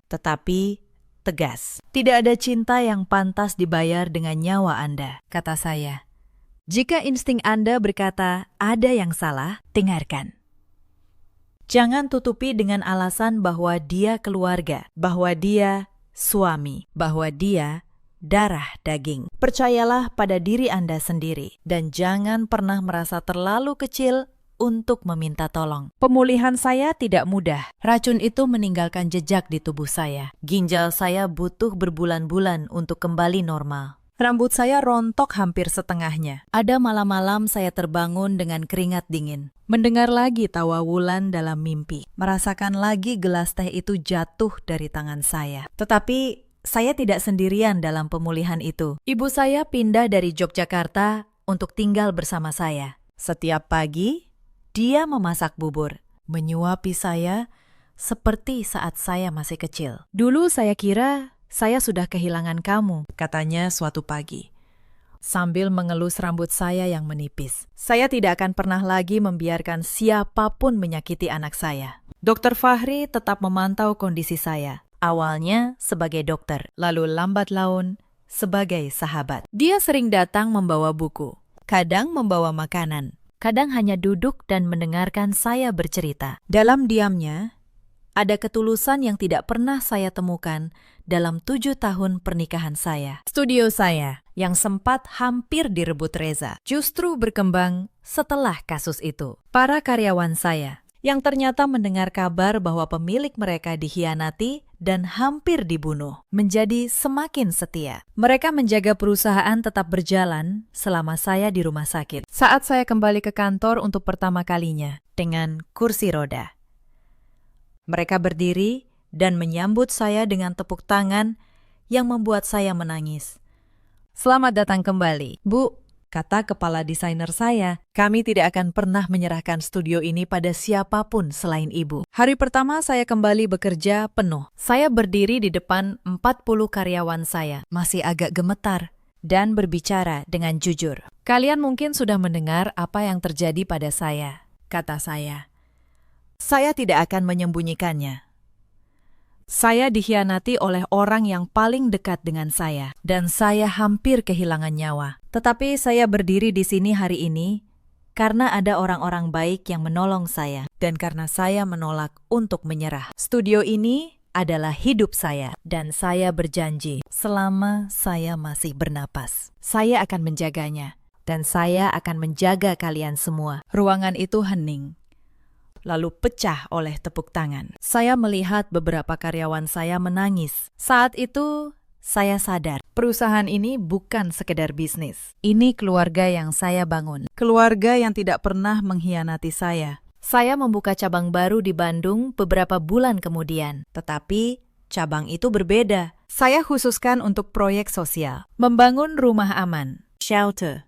tetapi tegas. Tidak ada cinta yang pantas dibayar dengan nyawa Anda, kata saya. Jika insting Anda berkata ada yang salah, dengarkan. Jangan tutupi dengan alasan bahwa dia keluarga, bahwa dia suami, bahwa dia darah daging. Percayalah pada diri Anda sendiri dan jangan pernah merasa terlalu kecil untuk meminta tolong. Pemulihan saya tidak mudah. Racun itu meninggalkan jejak di tubuh saya. Ginjal saya butuh berbulan-bulan untuk kembali normal. Rambut saya rontok hampir setengahnya. Ada malam-malam saya terbangun dengan keringat dingin. Mendengar lagi tawa Wulan dalam mimpi. Merasakan lagi gelas teh itu jatuh dari tangan saya. Tetapi saya tidak sendirian dalam pemulihan itu. Ibu saya pindah dari Yogyakarta untuk tinggal bersama saya. Setiap pagi, dia memasak bubur, menyuapi saya seperti saat saya masih kecil. Dulu saya kira saya sudah kehilangan kamu, katanya suatu pagi, sambil mengelus rambut saya yang menipis. Saya tidak akan pernah lagi membiarkan siapapun menyakiti anak saya. Dokter Fahri tetap memantau kondisi saya. Awalnya sebagai dokter, lalu lambat laun sebagai sahabat. Dia sering datang membawa buku, kadang membawa makanan, kadang hanya duduk dan mendengarkan saya bercerita. Dalam diamnya, ada ketulusan yang tidak pernah saya temukan dalam 7 tahun pernikahan saya. Studio saya, yang sempat hampir direbut Reza, justru berkembang setelah kasus itu. Para karyawan saya, yang ternyata mendengar kabar bahwa pemilik mereka dikhianati dan hampir dibunuh, menjadi semakin setia. Mereka menjaga perusahaan tetap berjalan selama saya di rumah sakit. Saat saya kembali ke kantor untuk pertama kalinya, dengan kursi roda, mereka berdiri dan menyambut saya dengan tepuk tangan yang membuat saya menangis. Selamat datang kembali, Bu, kata kepala desainer saya. Kami tidak akan pernah menyerahkan studio ini pada siapapun selain Ibu. Hari pertama saya kembali bekerja penuh. Saya berdiri di depan 40 karyawan saya, masih agak gemetar, dan berbicara dengan jujur. Kalian mungkin sudah mendengar apa yang terjadi pada saya, kata saya. Saya tidak akan menyembunyikannya. Saya dikhianati oleh orang yang paling dekat dengan saya, dan saya hampir kehilangan nyawa. Tetapi saya berdiri di sini hari ini karena ada orang-orang baik yang menolong saya, dan karena saya menolak untuk menyerah. Studio ini adalah hidup saya, dan saya berjanji selama saya masih bernapas, saya akan menjaganya, dan saya akan menjaga kalian semua. Ruangan itu hening, lalu pecah oleh tepuk tangan. Saya melihat beberapa karyawan saya menangis. Saat itu, saya sadar, perusahaan ini bukan sekedar bisnis. Ini keluarga yang saya bangun. Keluarga yang tidak pernah mengkhianati saya. Saya membuka cabang baru di Bandung beberapa bulan kemudian. Tetapi, cabang itu berbeda. Saya khususkan untuk proyek sosial. Membangun rumah aman, shelter,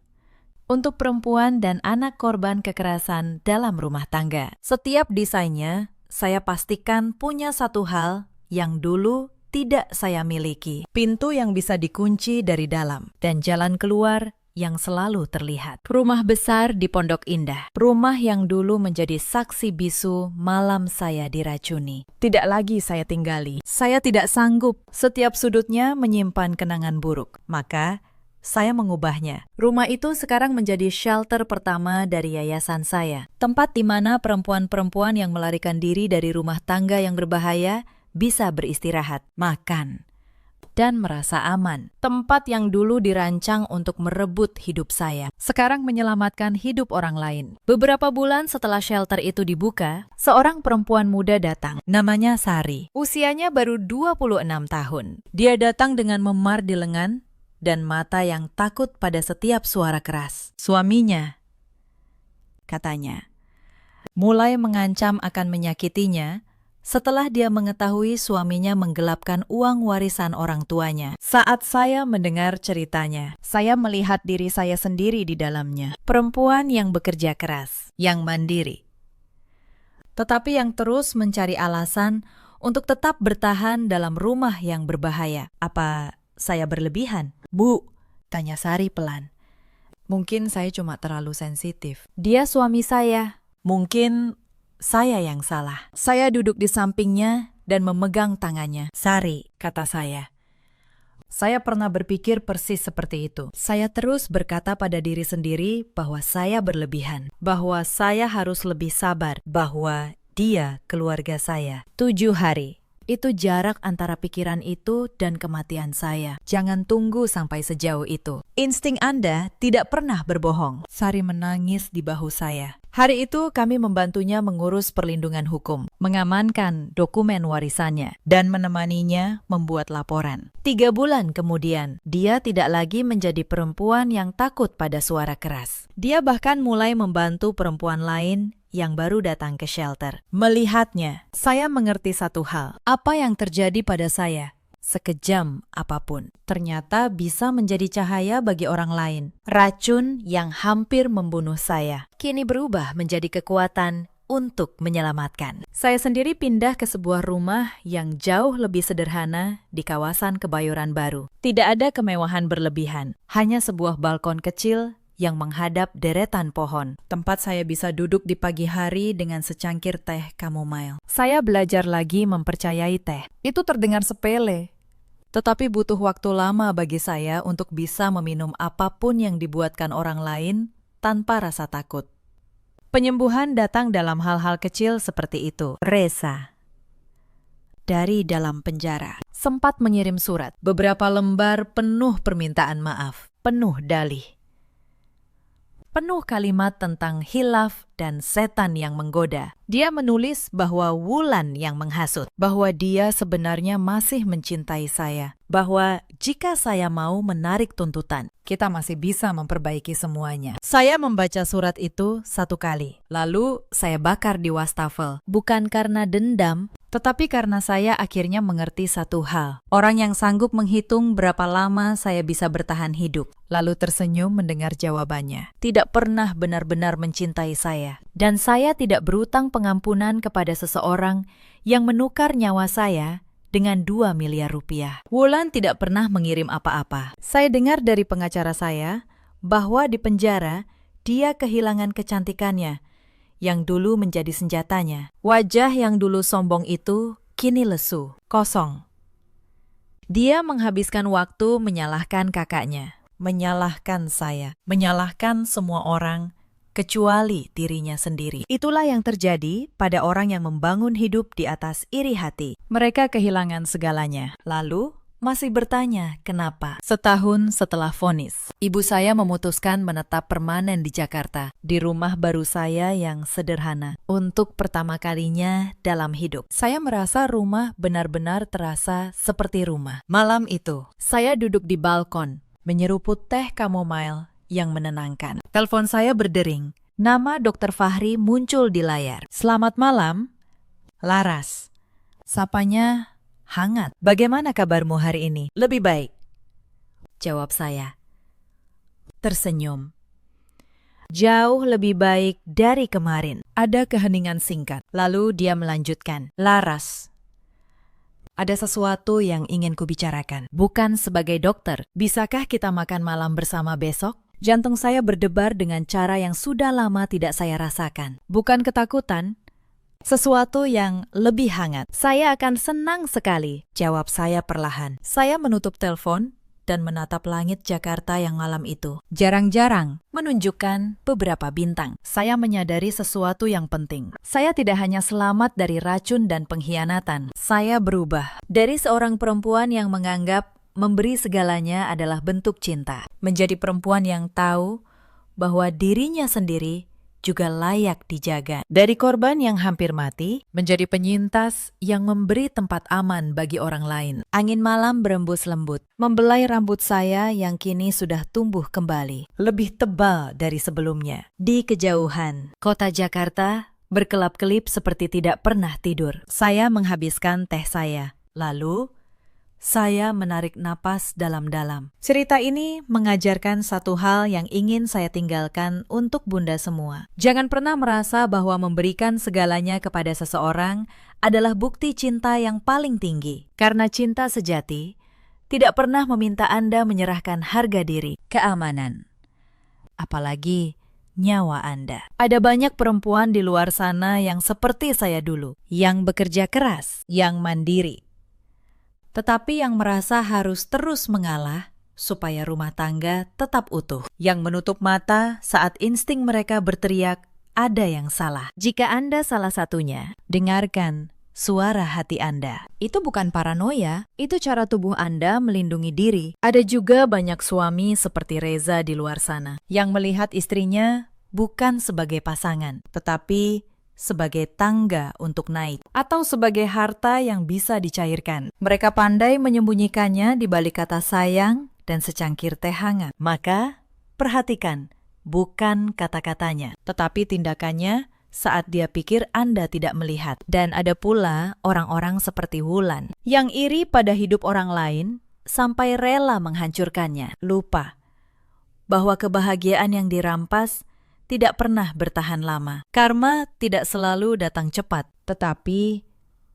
untuk perempuan dan anak korban kekerasan dalam rumah tangga. Setiap desainnya, saya pastikan punya satu hal yang dulu tidak saya miliki. Pintu yang bisa dikunci dari dalam, dan jalan keluar yang selalu terlihat. Rumah besar di Pondok Indah. Rumah yang dulu menjadi saksi bisu malam saya diracuni. Tidak lagi saya tinggali. Saya tidak sanggup. Setiap sudutnya menyimpan kenangan buruk. Maka, saya mengubahnya. Rumah itu sekarang menjadi shelter pertama dari yayasan saya. Tempat di mana perempuan-perempuan yang melarikan diri dari rumah tangga yang berbahaya bisa beristirahat, makan, dan merasa aman. Tempat yang dulu dirancang untuk merebut hidup saya, sekarang menyelamatkan hidup orang lain. Beberapa bulan setelah shelter itu dibuka, seorang perempuan muda datang. Namanya Sari. Usianya baru 26 tahun. Dia datang dengan memar di lengan dan mata yang takut pada setiap suara keras. Suaminya, katanya, mulai mengancam akan menyakitinya setelah dia mengetahui suaminya menggelapkan uang warisan orang tuanya. Saat saya mendengar ceritanya, saya melihat diri saya sendiri di dalamnya. Perempuan yang bekerja keras, yang mandiri, tetapi yang terus mencari alasan untuk tetap bertahan dalam rumah yang berbahaya. Apa saya berlebihan? Bu, tanya Sari pelan. Mungkin saya cuma terlalu sensitif. Dia suami saya. Mungkin saya yang salah. Saya duduk di sampingnya dan memegang tangannya. Sari, kata saya. Saya pernah berpikir persis seperti itu. Saya terus berkata pada diri sendiri bahwa saya berlebihan. Bahwa saya harus lebih sabar. Bahwa dia keluarga saya. 7 hari. Itu jarak antara pikiran itu dan kematian saya. Jangan tunggu sampai sejauh itu. Insting Anda tidak pernah berbohong. Sari menangis di bahu saya. Hari itu kami membantunya mengurus perlindungan hukum, mengamankan dokumen warisannya, dan menemaninya membuat laporan. 3 bulan kemudian, dia tidak lagi menjadi perempuan yang takut pada suara keras. Dia bahkan mulai membantu perempuan lain yang baru datang ke shelter. Melihatnya, saya mengerti satu hal. Apa yang terjadi pada saya, sekejam apapun, ternyata bisa menjadi cahaya bagi orang lain. Racun yang hampir membunuh saya, kini berubah menjadi kekuatan untuk menyelamatkan. Saya sendiri pindah ke sebuah rumah yang jauh lebih sederhana di kawasan Kebayoran Baru. Tidak ada kemewahan berlebihan, hanya sebuah balkon kecil yang menghadap deretan pohon. Tempat saya bisa duduk di pagi hari dengan secangkir teh chamomile. Saya belajar lagi mempercayai teh. Itu terdengar sepele, tetapi butuh waktu lama bagi saya untuk bisa meminum apapun yang dibuatkan orang lain tanpa rasa takut. Penyembuhan datang dalam hal-hal kecil seperti itu. Reza, dari dalam penjara, sempat mengirim surat. Beberapa lembar penuh permintaan maaf, penuh dalih. Penuh kalimat tentang hilaf dan setan yang menggoda. Dia menulis bahwa Wulan yang menghasut, bahwa dia sebenarnya masih mencintai saya, bahwa jika saya mau menarik tuntutan, kita masih bisa memperbaiki semuanya. Saya membaca surat itu 1 kali, lalu saya bakar di wastafel, bukan karena dendam, tetapi karena saya akhirnya mengerti satu hal. Orang yang sanggup menghitung berapa lama saya bisa bertahan hidup, lalu tersenyum mendengar jawabannya, tidak pernah benar-benar mencintai saya. Dan saya tidak berutang pengampunan kepada seseorang yang menukar nyawa saya dengan 2 miliar rupiah. Wulan tidak pernah mengirim apa-apa. Saya dengar dari pengacara saya bahwa di penjara dia kehilangan kecantikannya yang dulu menjadi senjatanya. Wajah yang dulu sombong itu kini lesu, kosong. Dia menghabiskan waktu menyalahkan kakaknya, menyalahkan saya, menyalahkan semua orang, kecuali dirinya sendiri. Itulah yang terjadi pada orang yang membangun hidup di atas iri hati. Mereka kehilangan segalanya, lalu masih bertanya kenapa. Setahun setelah vonis, ibu saya memutuskan menetap permanen di Jakarta, di rumah baru saya yang sederhana. Untuk pertama kalinya dalam hidup, saya merasa rumah benar-benar terasa seperti rumah. Malam itu, saya duduk di balkon, menyeruput teh chamomile yang menenangkan. Telepon saya berdering. Nama Dr. Fahri muncul di layar. Selamat malam, Laras. Sapanya hangat. Bagaimana kabarmu hari ini? Lebih baik, jawab saya. Tersenyum. Jauh lebih baik dari kemarin. Ada keheningan singkat. Lalu dia melanjutkan. Laras, ada sesuatu yang ingin kubicarakan. Bukan sebagai dokter. Bisakah kita makan malam bersama besok? Jantung saya berdebar dengan cara yang sudah lama tidak saya rasakan. Bukan ketakutan, sesuatu yang lebih hangat. Saya akan senang sekali, jawab saya perlahan. Saya menutup telepon dan menatap langit Jakarta yang malam itu. Jarang-jarang menunjukkan beberapa bintang. Saya menyadari sesuatu yang penting. Saya tidak hanya selamat dari racun dan pengkhianatan. Saya berubah dari seorang perempuan yang menganggap memberi segalanya adalah bentuk cinta. Menjadi perempuan yang tahu bahwa dirinya sendiri juga layak dijaga. Dari korban yang hampir mati, menjadi penyintas yang memberi tempat aman bagi orang lain. Angin malam berembus lembut, membelai rambut saya yang kini sudah tumbuh kembali, lebih tebal dari sebelumnya. Di kejauhan, kota Jakarta berkelap-kelip seperti tidak pernah tidur. Saya menghabiskan teh saya, lalu saya menarik napas dalam-dalam. Cerita ini mengajarkan satu hal yang ingin saya tinggalkan untuk Bunda semua. Jangan pernah merasa bahwa memberikan segalanya kepada seseorang adalah bukti cinta yang paling tinggi. Karena cinta sejati tidak pernah meminta Anda menyerahkan harga diri, keamanan, apalagi nyawa Anda. Ada banyak perempuan di luar sana yang seperti saya dulu, yang bekerja keras, yang mandiri, tetapi yang merasa harus terus mengalah supaya rumah tangga tetap utuh. Yang menutup mata saat insting mereka berteriak, ada yang salah. Jika Anda salah satunya, dengarkan suara hati Anda. Itu bukan paranoia, itu cara tubuh Anda melindungi diri. Ada juga banyak suami seperti Reza di luar sana, yang melihat istrinya bukan sebagai pasangan, tetapi sebagai tangga untuk naik, atau sebagai harta yang bisa dicairkan. Mereka pandai menyembunyikannya di balik kata sayang dan secangkir teh hangat. Maka, perhatikan, bukan kata-katanya, tetapi tindakannya saat dia pikir Anda tidak melihat. Dan ada pula orang-orang seperti Wulan, yang iri pada hidup orang lain sampai rela menghancurkannya. Lupa bahwa kebahagiaan yang dirampas tidak pernah bertahan lama. Karma tidak selalu datang cepat, tetapi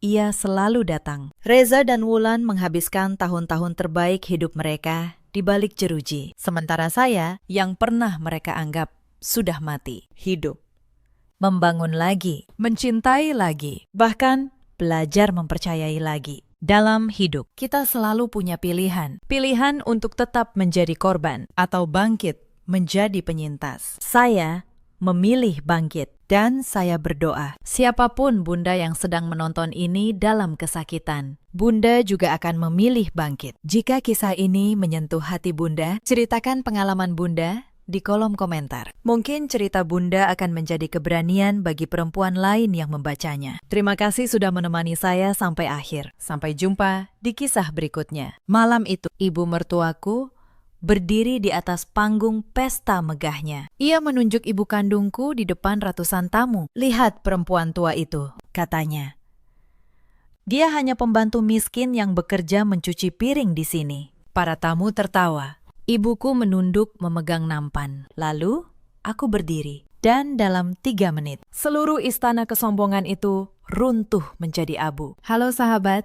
ia selalu datang. Reza dan Wulan menghabiskan tahun-tahun terbaik hidup mereka di balik jeruji. Sementara saya, yang pernah mereka anggap sudah mati, hidup, membangun lagi, mencintai lagi, bahkan belajar mempercayai lagi. Dalam hidup, kita selalu punya pilihan. Pilihan untuk tetap menjadi korban atau bangkit menjadi penyintas. Saya memilih bangkit dan saya berdoa. Siapapun Bunda yang sedang menonton ini dalam kesakitan, Bunda juga akan memilih bangkit. Jika kisah ini menyentuh hati Bunda, ceritakan pengalaman Bunda di kolom komentar. Mungkin cerita Bunda akan menjadi keberanian bagi perempuan lain yang membacanya. Terima kasih sudah menemani saya sampai akhir. Sampai jumpa di kisah berikutnya. Malam itu, ibu mertuaku berdiri di atas panggung pesta megahnya. Ia menunjuk ibu kandungku di depan ratusan tamu. Lihat perempuan tua itu, katanya. Dia hanya pembantu miskin yang bekerja mencuci piring di sini. Para tamu tertawa. Ibuku menunduk memegang nampan. Lalu, aku berdiri. Dan dalam 3 menit, seluruh istana kesombongan itu runtuh menjadi abu. Halo sahabat,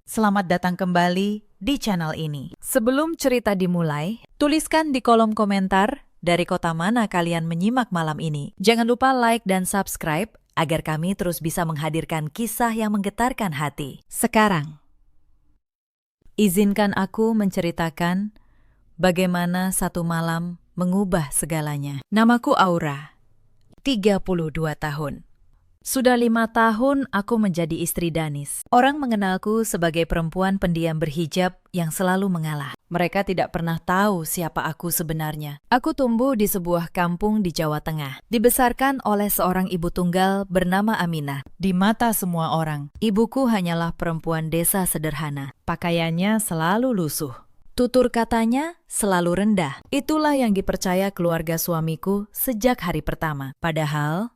selamat datang kembali di channel ini. Sebelum cerita dimulai, tuliskan di kolom komentar dari kota mana kalian menyimak malam ini. Jangan lupa like dan subscribe agar kami terus bisa menghadirkan kisah yang menggetarkan hati. Sekarang, izinkan aku menceritakan bagaimana satu malam mengubah segalanya. Namaku Aura, 32 tahun. Sudah 5 tahun aku menjadi istri Danis. Orang mengenalku sebagai perempuan pendiam berhijab yang selalu mengalah. Mereka tidak pernah tahu siapa aku sebenarnya. Aku tumbuh di sebuah kampung di Jawa Tengah. Dibesarkan oleh seorang ibu tunggal bernama Aminah. Di mata semua orang, ibuku hanyalah perempuan desa sederhana. Pakaiannya selalu lusuh. Tutur katanya selalu rendah. Itulah yang dipercaya keluarga suamiku sejak hari pertama. Padahal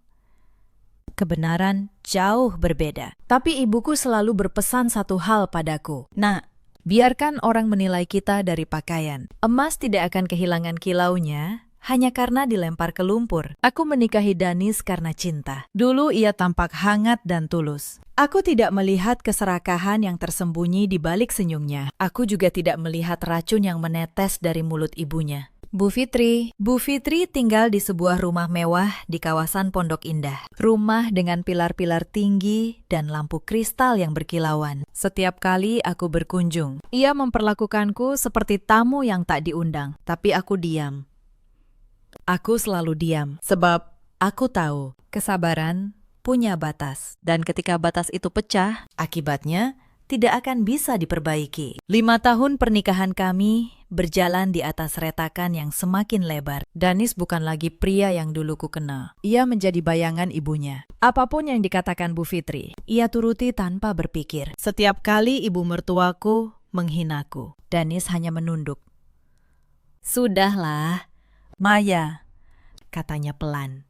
kebenaran jauh berbeda. Tapi ibuku selalu berpesan satu hal padaku. Nak, biarkan orang menilai kita dari pakaian. Emas tidak akan kehilangan kilaunya hanya karena dilempar ke lumpur. Aku menikahi Danis karena cinta. Dulu ia tampak hangat dan tulus. Aku tidak melihat keserakahan yang tersembunyi di balik senyumnya. Aku juga tidak melihat racun yang menetes dari mulut ibunya. Bu Fitri tinggal di sebuah rumah mewah di kawasan Pondok Indah. Rumah dengan pilar-pilar tinggi dan lampu kristal yang berkilauan. Setiap kali aku berkunjung, ia memperlakukanku seperti tamu yang tak diundang. Tapi aku diam. Aku selalu diam, sebab aku tahu kesabaran punya batas. Dan ketika batas itu pecah, akibatnya tidak akan bisa diperbaiki. 5 tahun pernikahan kami berjalan di atas retakan yang semakin lebar. Danis bukan lagi pria yang dulu ku kenal. Ia menjadi bayangan ibunya. Apapun yang dikatakan Bu Fitri, ia turuti tanpa berpikir. Setiap kali ibu mertuaku menghinaku, Danis hanya menunduk. "Sudahlah, Maya," katanya pelan.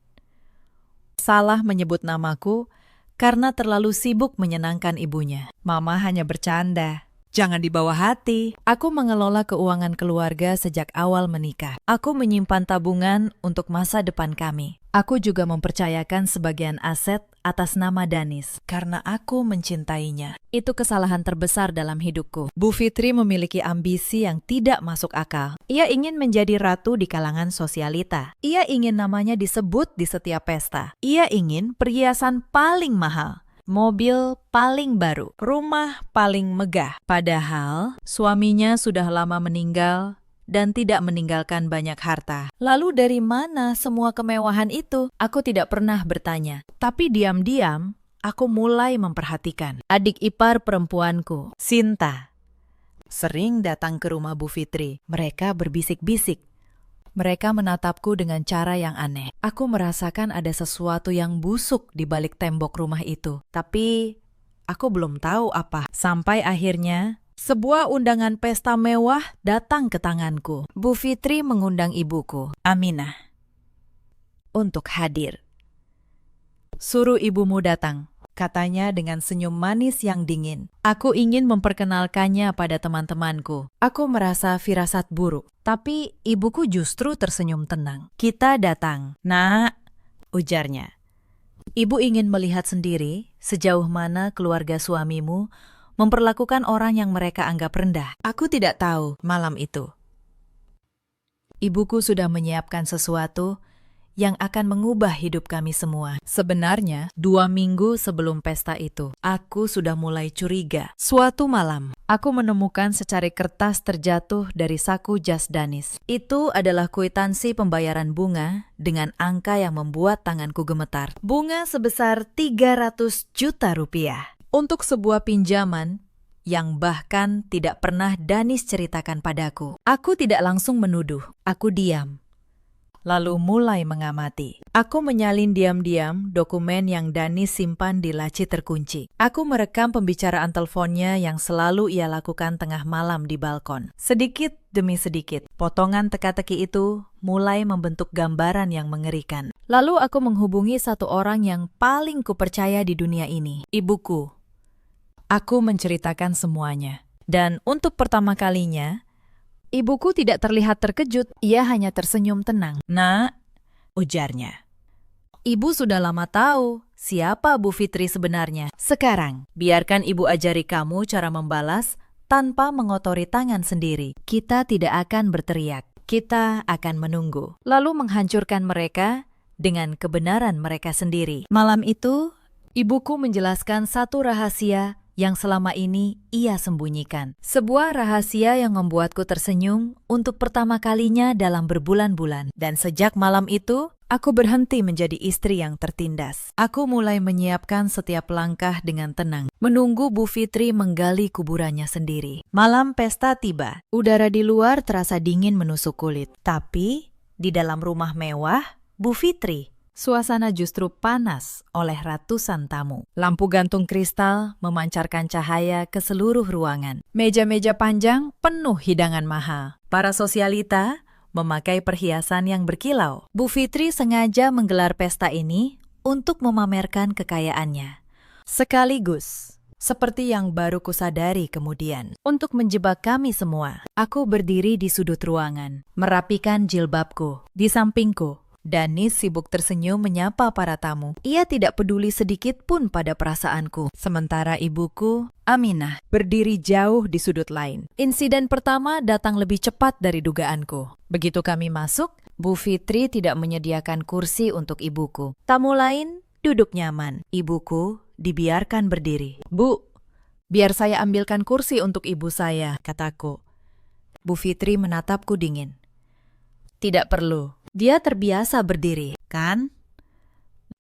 Salah menyebut namaku karena terlalu sibuk menyenangkan ibunya. Mama hanya bercanda. Jangan dibawa hati. Aku mengelola keuangan keluarga sejak awal menikah. Aku menyimpan tabungan untuk masa depan kami. Aku juga mempercayakan sebagian aset atas nama Danis karena aku mencintainya. Itu kesalahan terbesar dalam hidupku. Bu Fitri memiliki ambisi yang tidak masuk akal. Ia ingin menjadi ratu di kalangan sosialita. Ia ingin namanya disebut di setiap pesta. Ia ingin perhiasan paling mahal, mobil paling baru, rumah paling megah. Padahal suaminya sudah lama meninggal dan tidak meninggalkan banyak harta. Lalu dari mana semua kemewahan itu? Aku tidak pernah bertanya. Tapi diam-diam, aku mulai memperhatikan. Adik ipar perempuanku, Sinta, sering datang ke rumah Bu Fitri. Mereka berbisik-bisik. Mereka menatapku dengan cara yang aneh. Aku merasakan ada sesuatu yang busuk di balik tembok rumah itu. Tapi aku belum tahu apa. Sampai akhirnya sebuah undangan pesta mewah datang ke tanganku. Bu Fitri mengundang ibuku, Aminah, untuk hadir. "Suruh ibumu datang," katanya dengan senyum manis yang dingin. Aku ingin memperkenalkannya pada teman-temanku. Aku merasa firasat buruk, tapi ibuku justru tersenyum tenang. "Kita datang, Nak," ujarnya. "Ibu ingin melihat sendiri sejauh mana keluarga suamimu memperlakukan orang yang mereka anggap rendah. Aku tidak tahu malam itu ibuku sudah menyiapkan sesuatu yang akan mengubah hidup kami semua. Sebenarnya, 2 minggu sebelum pesta itu, aku sudah mulai curiga. Suatu malam, aku menemukan secari kertas terjatuh dari saku jas Danis. Itu adalah kwitansi pembayaran bunga dengan angka yang membuat tanganku gemetar. Bunga sebesar 300 juta rupiah. Untuk sebuah pinjaman yang bahkan tidak pernah Danis ceritakan padaku. Aku tidak langsung menuduh, aku diam. Lalu mulai mengamati. Aku menyalin diam-diam dokumen yang Danis simpan di laci terkunci. Aku merekam pembicaraan teleponnya yang selalu ia lakukan tengah malam di balkon. Sedikit demi sedikit, potongan teka-teki itu mulai membentuk gambaran yang mengerikan. Lalu aku menghubungi satu orang yang paling kupercaya di dunia ini, ibuku. Aku menceritakan semuanya. Dan untuk pertama kalinya, ibuku tidak terlihat terkejut. Ia hanya tersenyum tenang. "Nak," ujarnya, "Ibu sudah lama tahu siapa Bu Fitri sebenarnya. Sekarang, biarkan ibu ajari kamu cara membalas tanpa mengotori tangan sendiri. Kita tidak akan berteriak. Kita akan menunggu. Lalu menghancurkan mereka dengan kebenaran mereka sendiri." Malam itu, ibuku menjelaskan satu rahasia yang selama ini ia sembunyikan. Sebuah rahasia yang membuatku tersenyum untuk pertama kalinya dalam berbulan-bulan. Dan sejak malam itu, aku berhenti menjadi istri yang tertindas. Aku mulai menyiapkan setiap langkah dengan tenang, menunggu Bu Fitri menggali kuburannya sendiri. Malam pesta tiba. Udara di luar terasa dingin menusuk kulit. Tapi, di dalam rumah mewah, Bu Fitri, suasana justru panas oleh ratusan tamu. Lampu gantung kristal memancarkan cahaya ke seluruh ruangan. Meja-meja panjang penuh hidangan mahal. Para sosialita memakai perhiasan yang berkilau. Bu Fitri sengaja menggelar pesta ini untuk memamerkan kekayaannya. Sekaligus, seperti yang baru kusadari kemudian, untuk menjebak kami semua. Aku berdiri di sudut ruangan, merapikan jilbabku. Di sampingku, Danis sibuk tersenyum menyapa para tamu. Ia tidak peduli sedikit pun pada perasaanku. Sementara ibuku, Aminah, berdiri jauh di sudut lain. Insiden pertama datang lebih cepat dari dugaanku. Begitu kami masuk, Bu Fitri tidak menyediakan kursi untuk ibuku. Tamu lain duduk nyaman. Ibuku dibiarkan berdiri. "Bu, biar saya ambilkan kursi untuk ibu saya," kataku. Bu Fitri menatapku dingin. "Tidak perlu. Dia terbiasa berdiri, kan?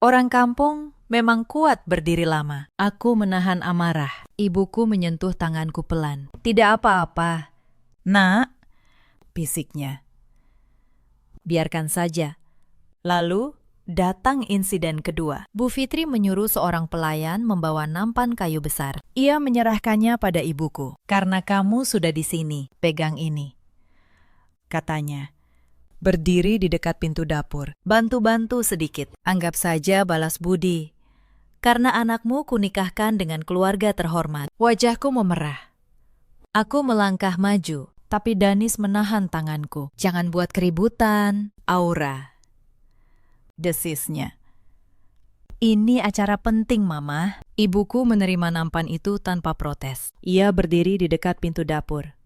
Orang kampung memang kuat berdiri lama. Aku menahan amarah. Ibuku menyentuh tanganku pelan. Tidak apa-apa. Nak, bisiknya. Biarkan saja. Lalu, datang insiden kedua. Bu Fitri menyuruh seorang pelayan membawa nampan kayu besar. Ia menyerahkannya pada ibuku. Karena kamu sudah di sini, pegang ini. Katanya. Berdiri di dekat pintu dapur. Bantu-bantu sedikit. Anggap saja balas budi. Karena anakmu kunikahkan dengan keluarga terhormat. Wajahku memerah. Aku melangkah maju, tapi Danis menahan tanganku. Jangan buat keributan, Aura. Desisnya. Ini acara penting, Mama. Ibuku menerima nampan itu tanpa protes. Ia berdiri di dekat pintu dapur.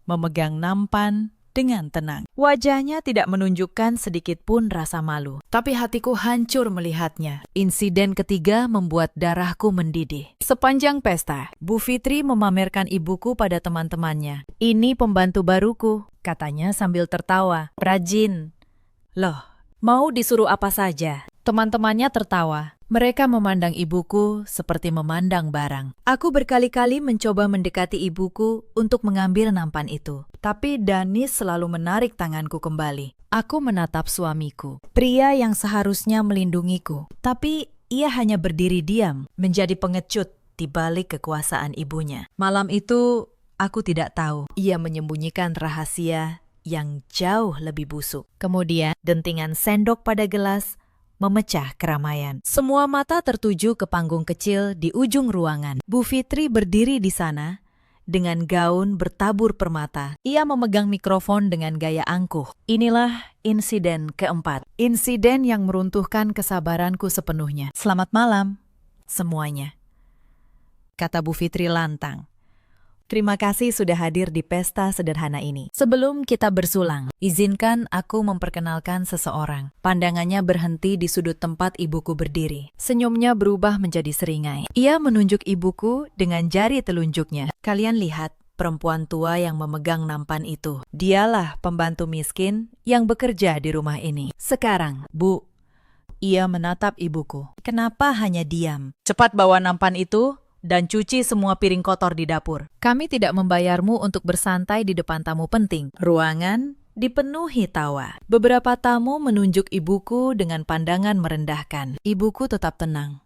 Memegang nampan dengan tenang. Wajahnya tidak menunjukkan sedikit pun rasa malu. Tapi hatiku hancur melihatnya. Insiden ketiga membuat darahku mendidih. Sepanjang pesta, Bu Fitri memamerkan ibuku pada teman-temannya. Ini pembantu baruku, katanya sambil tertawa. Rajin. Loh, mau disuruh apa saja? Teman-temannya tertawa. Mereka memandang ibuku seperti memandang barang. Aku berkali-kali mencoba mendekati ibuku untuk mengambil nampan itu. Tapi Danis selalu menarik tanganku kembali. Aku menatap suamiku, pria yang seharusnya melindungiku. Tapi ia hanya berdiri diam, menjadi pengecut di balik kekuasaan ibunya. Malam itu, aku tidak tahu. Ia menyembunyikan rahasia yang jauh lebih busuk. Kemudian, dentingan sendok pada gelas memecah keramaian. Semua mata tertuju ke panggung kecil di ujung ruangan. Bu Fitri berdiri di sana dengan gaun bertabur permata. Ia memegang mikrofon dengan gaya angkuh. Inilah insiden keempat. Insiden yang meruntuhkan kesabaranku sepenuhnya. Selamat malam, semuanya, kata Bu Fitri lantang. Terima kasih sudah hadir di pesta sederhana ini. Sebelum kita bersulang, izinkan aku memperkenalkan seseorang. Pandangannya berhenti di sudut tempat ibuku berdiri. Senyumnya berubah menjadi seringai. Ia menunjuk ibuku dengan jari telunjuknya. Kalian lihat perempuan tua yang memegang nampan itu. Dialah pembantu miskin yang bekerja di rumah ini. Sekarang, Bu, ia menatap ibuku. Kenapa hanya diam? Cepat bawa nampan itu dan cuci semua piring kotor di dapur. Kami tidak membayarmu untuk bersantai di depan tamu penting. Ruangan dipenuhi tawa. Beberapa tamu menunjuk ibuku dengan pandangan merendahkan. Ibuku tetap tenang.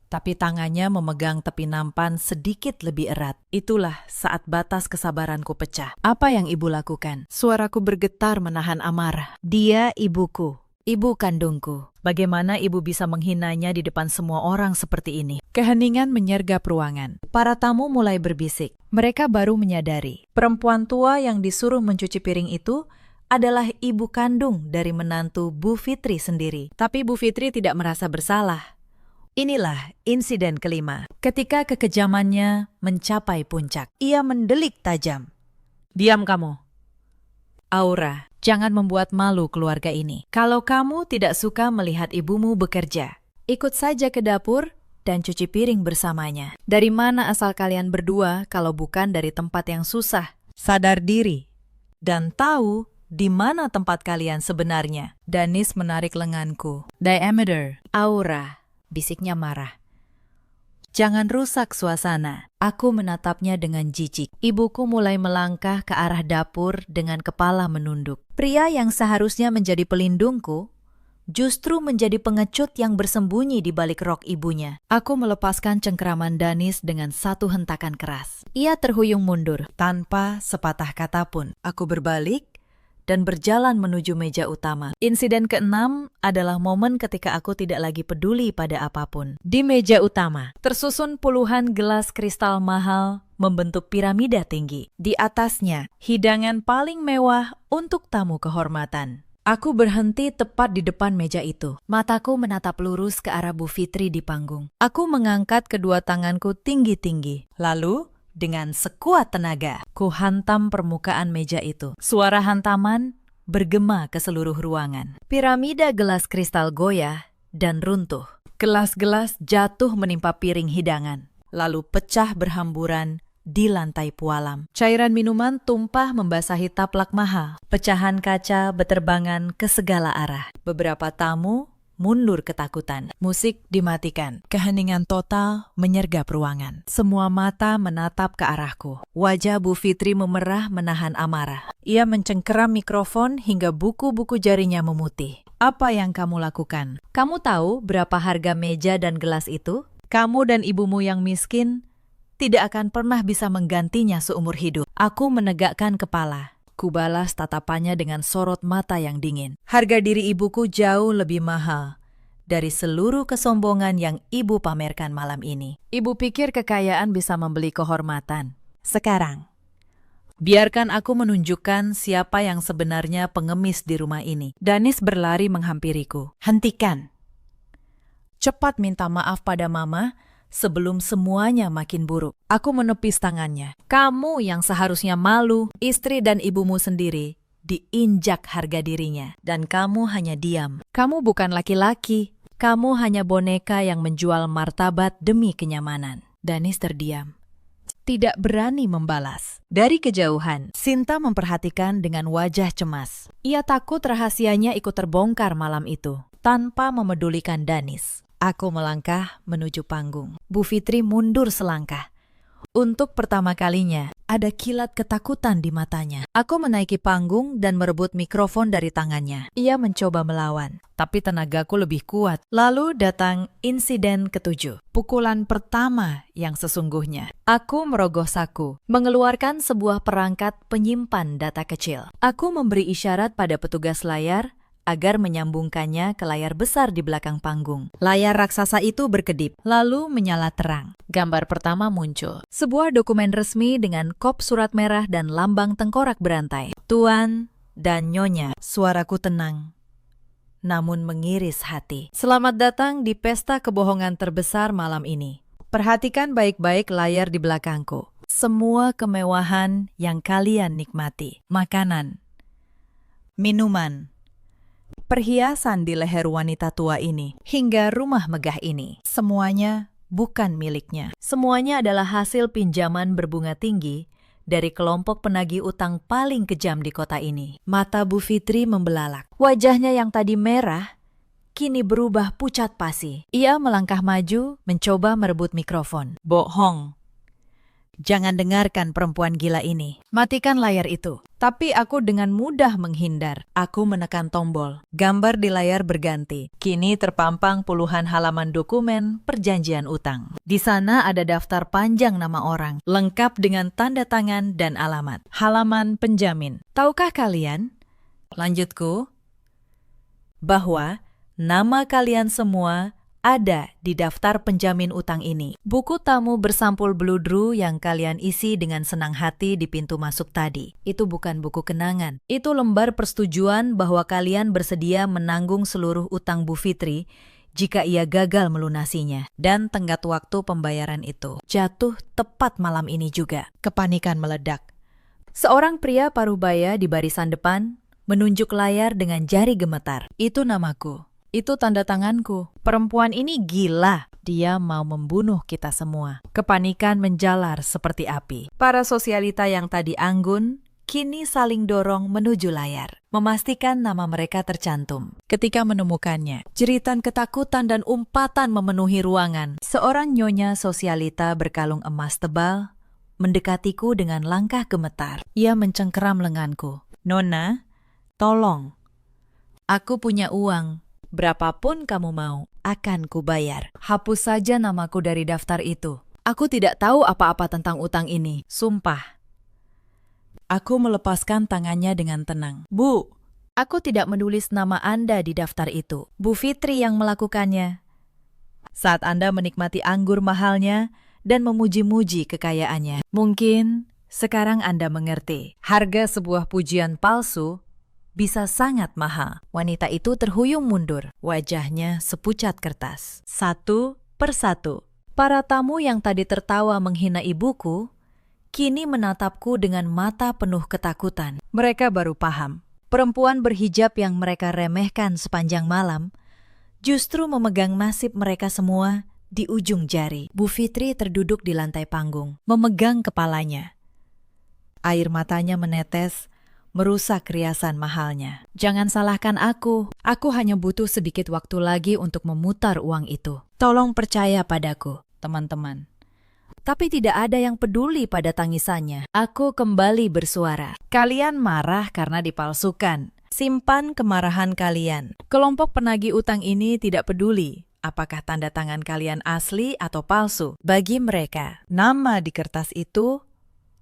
Tapi tangannya memegang tepi nampan sedikit lebih erat. Itulah saat batas kesabaranku pecah. Apa yang ibu lakukan? Suaraku bergetar menahan amarah. Dia ibuku. Ibu kandungku. Bagaimana ibu bisa menghinanya di depan semua orang seperti ini? Keheningan menyergap ruangan. Para tamu mulai berbisik. Mereka baru menyadari. Perempuan tua yang disuruh mencuci piring itu adalah ibu kandung dari menantu Bu Fitri sendiri. Tapi Bu Fitri tidak merasa bersalah. Inilah insiden kelima. Ketika kekejamannya mencapai puncak. Ia mendelik tajam. Diam kamu. Aura. Jangan membuat malu keluarga ini. Kalau kamu tidak suka melihat ibumu bekerja, ikut saja ke dapur dan cuci piring bersamanya. Dari mana asal kalian berdua kalau bukan dari tempat yang susah? Sadar diri dan tahu di mana tempat kalian sebenarnya. Danis menarik lenganku. Diameter. Aura, bisiknya marah. Jangan rusak suasana. Aku menatapnya dengan jijik. Ibuku mulai melangkah ke arah dapur dengan kepala menunduk. Pria yang seharusnya menjadi pelindungku, justru menjadi pengecut yang bersembunyi di balik rok ibunya. Aku melepaskan cengkeraman Danis dengan satu hentakan keras. Ia terhuyung mundur, tanpa sepatah kata pun. Aku berbalik dan berjalan menuju meja utama. Insiden keenam adalah momen ketika aku tidak lagi peduli pada apapun. Di meja utama, tersusun puluhan gelas kristal mahal membentuk piramida tinggi. Di atasnya, hidangan paling mewah untuk tamu kehormatan. Aku berhenti tepat di depan meja itu. Mataku menatap lurus ke arah Bu Fitri di panggung. Aku mengangkat kedua tanganku tinggi-tinggi. Lalu, dengan sekuat tenaga, ku hantam permukaan meja itu. Suara hantaman bergema ke seluruh ruangan. Piramida gelas kristal goyah dan runtuh. Gelas-gelas jatuh menimpa piring hidangan, lalu pecah berhamburan di lantai pualam. Cairan minuman tumpah membasahi taplak mahal. Pecahan kaca beterbangan ke segala arah. Beberapa tamu mundur ketakutan. Musik dimatikan. Keheningan total menyergap ruangan. Semua mata menatap ke arahku. Wajah Bu Fitri memerah menahan amarah. Ia mencengkeram mikrofon hingga buku-buku jarinya memutih. Apa yang kamu lakukan? Kamu tahu berapa harga meja dan gelas itu? Kamu dan ibumu yang miskin tidak akan pernah bisa menggantinya seumur hidup. Aku menegakkan kepala. Kubalas tatapannya dengan sorot mata yang dingin. Harga diri ibuku jauh lebih mahal dari seluruh kesombongan yang ibu pamerkan malam ini. Ibu pikir kekayaan bisa membeli kehormatan. Sekarang, biarkan aku menunjukkan siapa yang sebenarnya pengemis di rumah ini. Danis berlari menghampiriku. Hentikan. Cepat minta maaf pada Mama sebelum semuanya makin buruk. Aku menepis tangannya. Kamu yang seharusnya malu, istri dan ibumu sendiri, diinjak harga dirinya. Dan kamu hanya diam. Kamu bukan laki-laki. Kamu hanya boneka yang menjual martabat demi kenyamanan. Danis terdiam. Tidak berani membalas. Dari kejauhan, Sinta memperhatikan dengan wajah cemas. Ia takut rahasianya ikut terbongkar malam itu, tanpa memedulikan Danis. Aku melangkah menuju panggung. Bu Fitri mundur selangkah. Untuk pertama kalinya, ada kilat ketakutan di matanya. Aku menaiki panggung dan merebut mikrofon dari tangannya. Ia mencoba melawan, tapi tenagaku lebih kuat. Lalu datang insiden ketujuh. Pukulan pertama yang sesungguhnya. Aku merogoh saku, mengeluarkan sebuah perangkat penyimpan data kecil. Aku memberi isyarat pada petugas layar agar menyambungkannya ke layar besar di belakang panggung. Layar raksasa itu berkedip, lalu menyala terang. Gambar pertama muncul. Sebuah dokumen resmi dengan kop surat merah dan lambang tengkorak berantai. Tuan dan Nyonya, suaraku tenang, namun mengiris hati. Selamat datang di pesta kebohongan terbesar malam ini. Perhatikan baik-baik layar di belakangku. Semua kemewahan yang kalian nikmati. Makanan, minuman, perhiasan di leher wanita tua ini, hingga rumah megah ini, semuanya bukan miliknya. Semuanya adalah hasil pinjaman berbunga tinggi dari kelompok penagih utang paling kejam di kota ini. Mata Bu Fitri membelalak. Wajahnya yang tadi merah, kini berubah pucat pasi. Ia melangkah maju, mencoba merebut mikrofon. Bohong. Jangan dengarkan perempuan gila ini. Matikan layar itu. Tapi aku dengan mudah menghindar. Aku menekan tombol. Gambar di layar berganti. Kini terpampang puluhan halaman dokumen perjanjian utang. Di sana ada daftar panjang nama orang, lengkap dengan tanda tangan dan alamat. Halaman penjamin. Tahukah kalian, lanjutku, bahwa nama kalian semua ada di daftar penjamin utang ini. Buku tamu bersampul bludru yang kalian isi dengan senang hati di pintu masuk tadi. Itu bukan buku kenangan. Itu lembar persetujuan bahwa kalian bersedia menanggung seluruh utang Bu Fitri jika ia gagal melunasinya. Dan tenggat waktu pembayaran itu jatuh tepat malam ini juga. Kepanikan meledak. Seorang pria parubaya di barisan depan menunjuk layar dengan jari gemetar. Itu namaku. Itu tanda tanganku. Perempuan ini gila. Dia mau membunuh kita semua. Kepanikan menjalar seperti api. Para sosialita yang tadi anggun, kini saling dorong menuju layar, memastikan nama mereka tercantum. Ketika menemukannya, jeritan ketakutan dan umpatan memenuhi ruangan. Seorang nyonya sosialita berkalung emas tebal mendekatiku dengan langkah gemetar. Ia mencengkeram lenganku. Nona, tolong. Aku punya uang. Berapapun kamu mau, akan kubayar. Hapus saja namaku dari daftar itu. Aku tidak tahu apa-apa tentang utang ini. Sumpah. Aku melepaskan tangannya dengan tenang. Bu, aku tidak menulis nama Anda di daftar itu. Bu Fitri yang melakukannya. Saat Anda menikmati anggur mahalnya dan memuji-muji kekayaannya. Mungkin sekarang Anda mengerti. Harga sebuah pujian palsu bisa sangat mahal. Wanita itu terhuyung mundur. Wajahnya sepucat kertas. Satu persatu. Para tamu yang tadi tertawa menghina ibuku, kini menatapku dengan mata penuh ketakutan. Mereka baru paham. Perempuan berhijab yang mereka remehkan sepanjang malam, justru memegang nasib mereka semua di ujung jari. Bu Fitri terduduk di lantai panggung, memegang kepalanya. Air matanya menetes, merusak riasan mahalnya. Jangan salahkan aku hanya butuh sedikit waktu lagi untuk memutar uang itu. Tolong percaya padaku, teman-teman. Tapi tidak ada yang peduli pada tangisannya. Aku kembali bersuara. Kalian marah karena dipalsukan. Simpan kemarahan kalian. Kelompok penagih utang ini tidak peduli apakah tanda tangan kalian asli atau palsu. Bagi mereka, nama di kertas itu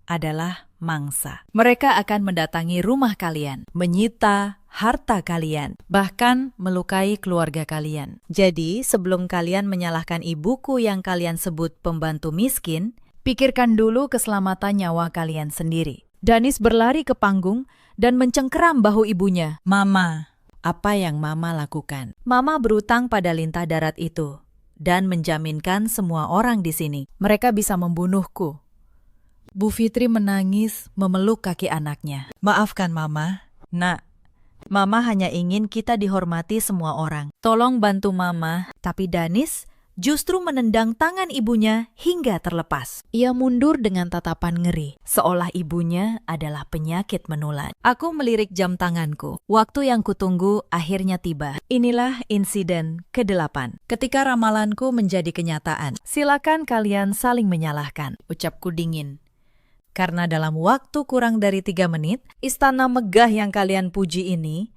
adalah mangsa. Mereka akan mendatangi rumah kalian, menyita harta kalian, bahkan melukai keluarga kalian. Jadi, sebelum kalian menyalahkan ibuku yang kalian sebut pembantu miskin, pikirkan dulu keselamatan nyawa kalian sendiri. Danis berlari ke panggung dan mencengkeram bahu ibunya. Mama, apa yang Mama lakukan? Mama berutang pada lintah darat itu dan menjaminkan semua orang di sini. Mereka bisa membunuhku. Bu Fitri menangis memeluk kaki anaknya. Maafkan Mama. Nak, Mama hanya ingin kita dihormati semua orang. Tolong bantu Mama. Tapi Danis justru menendang tangan ibunya hingga terlepas. Ia mundur dengan tatapan ngeri, seolah ibunya adalah penyakit menular. Aku melirik jam tanganku. Waktu yang kutunggu akhirnya tiba. Inilah insiden ke-8. Ketika ramalanku menjadi kenyataan. Silakan kalian saling menyalahkan, ucapku dingin. Karena dalam waktu kurang dari 3 menit, istana megah yang kalian puji ini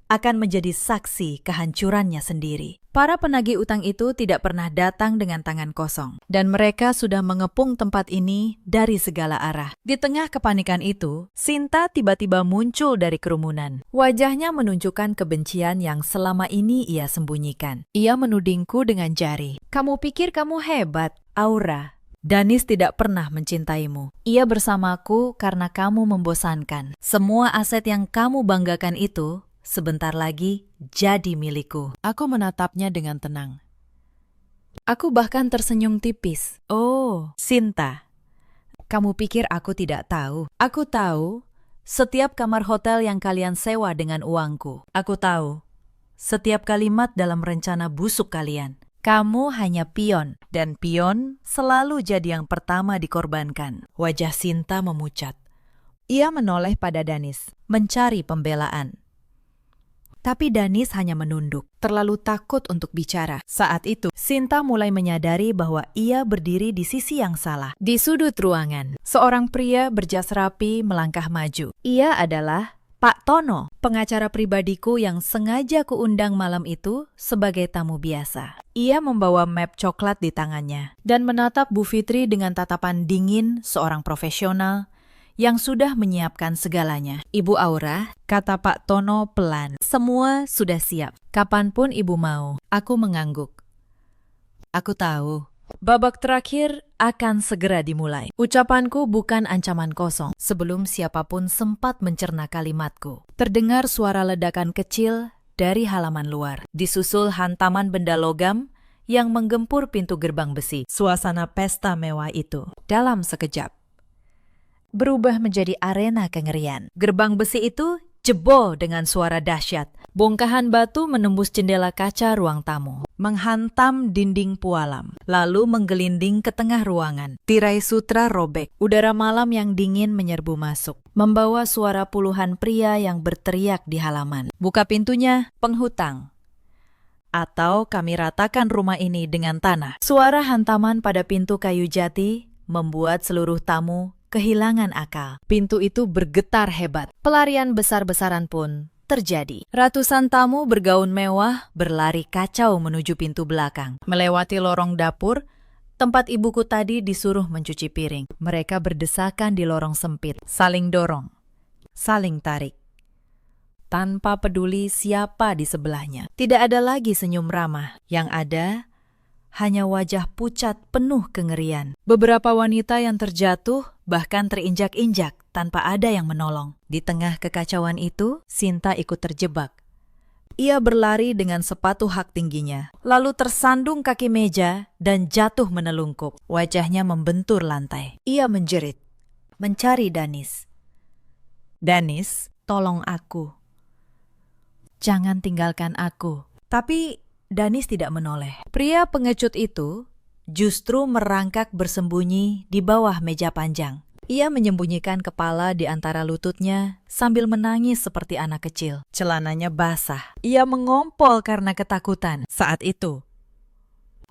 akan menjadi saksi kehancurannya sendiri. Para penagih utang itu tidak pernah datang dengan tangan kosong, dan mereka sudah mengepung tempat ini dari segala arah. Di tengah kepanikan itu, Sinta tiba-tiba muncul dari kerumunan. Wajahnya menunjukkan kebencian yang selama ini ia sembunyikan. Ia menudingku dengan jari. Kamu pikir kamu hebat, Aura? Danis tidak pernah mencintaimu. Ia bersamaku karena kamu membosankan. Semua aset yang kamu banggakan itu sebentar lagi jadi milikku. Aku menatapnya dengan tenang. Aku bahkan tersenyum tipis. Oh, Sinta. Kamu pikir aku tidak tahu? Aku tahu setiap kamar hotel yang kalian sewa dengan uangku. Aku tahu setiap kalimat dalam rencana busuk kalian. Kamu hanya pion, dan pion selalu jadi yang pertama dikorbankan. Wajah Sinta memucat. Ia menoleh pada Danis, mencari pembelaan. Tapi Danis hanya menunduk, terlalu takut untuk bicara. Saat itu, Sinta mulai menyadari bahwa ia berdiri di sisi yang salah. Di sudut ruangan, seorang pria berjas rapi melangkah maju. Ia adalah Pak Tono, pengacara pribadiku yang sengaja kuundang malam itu sebagai tamu biasa. Ia membawa map coklat di tangannya dan menatap Bu Fitri dengan tatapan dingin seorang profesional yang sudah menyiapkan segalanya. Ibu Aura, kata Pak Tono pelan, semua sudah siap. Kapanpun ibu mau. Aku mengangguk. Aku tahu. Babak terakhir akan segera dimulai. Ucapanku bukan ancaman kosong. Sebelum siapapun sempat mencerna kalimatku, terdengar suara ledakan kecil dari halaman luar. Disusul hantaman benda logam yang menggempur pintu gerbang besi. Suasana pesta mewah itu, dalam sekejap, berubah menjadi arena kengerian. Gerbang besi itu jebol dengan suara dahsyat. Bongkahan batu menembus jendela kaca ruang tamu, menghantam dinding pualam, lalu menggelinding ke tengah ruangan. Tirai sutra robek, udara malam yang dingin menyerbu masuk, membawa suara puluhan pria yang berteriak di halaman. Buka pintunya, penghutang. Atau kami ratakan rumah ini dengan tanah. Suara hantaman pada pintu kayu jati membuat seluruh tamu kehilangan akal. Pintu itu bergetar hebat. Pelarian besar-besaran pun terjadi. Ratusan tamu bergaun mewah berlari kacau menuju pintu belakang. Melewati lorong dapur, tempat ibuku tadi disuruh mencuci piring. Mereka berdesakan di lorong sempit, saling dorong, saling tarik, tanpa peduli siapa di sebelahnya. Tidak ada lagi senyum ramah. Yang ada hanya wajah pucat penuh kengerian. Beberapa wanita yang terjatuh bahkan terinjak-injak tanpa ada yang menolong. Di tengah kekacauan itu, Sinta ikut terjebak. Ia berlari dengan sepatu hak tingginya, lalu tersandung kaki meja dan jatuh menelungkup. Wajahnya membentur lantai. Ia menjerit, mencari Danis. Danis, tolong aku. Jangan tinggalkan aku. Tapi Danis tidak menoleh. Pria pengecut itu justru merangkak bersembunyi di bawah meja panjang. Ia menyembunyikan kepala di antara lututnya sambil menangis seperti anak kecil. Celananya basah. Ia mengompol karena ketakutan. Saat itu,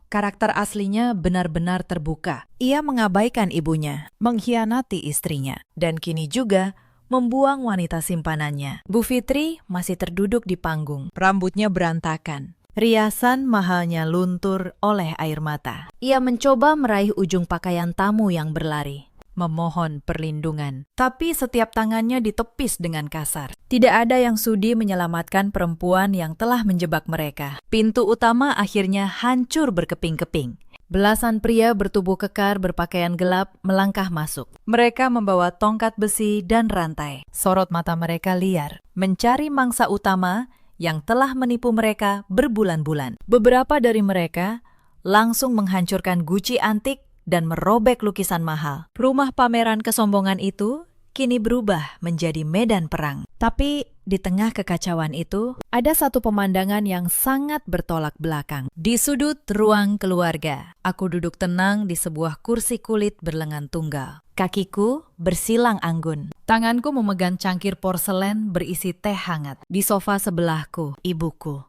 karakter aslinya benar-benar terbuka. Ia mengabaikan ibunya, mengkhianati istrinya, dan kini juga membuang wanita simpanannya. Bu Fitri masih terduduk di panggung. Rambutnya berantakan. Riasan mahalnya luntur oleh air mata. Ia mencoba meraih ujung pakaian tamu yang berlari, memohon perlindungan. Tapi setiap tangannya ditepis dengan kasar. Tidak ada yang sudi menyelamatkan perempuan yang telah menjebak mereka. Pintu utama akhirnya hancur berkeping-keping. Belasan pria bertubuh kekar berpakaian gelap melangkah masuk. Mereka membawa tongkat besi dan rantai. Sorot mata mereka liar, mencari mangsa utama yang telah menipu mereka berbulan-bulan. Beberapa dari mereka langsung menghancurkan guci antik dan merobek lukisan mahal. Rumah pameran kesombongan itu kini berubah menjadi medan perang. Tapi di tengah kekacauan itu, ada satu pemandangan yang sangat bertolak belakang. Di sudut ruang keluarga, aku duduk tenang di sebuah kursi kulit berlengan tunggal. Kakiku bersilang anggun. Tanganku memegang cangkir porselen berisi teh hangat. Di sofa sebelahku, ibuku,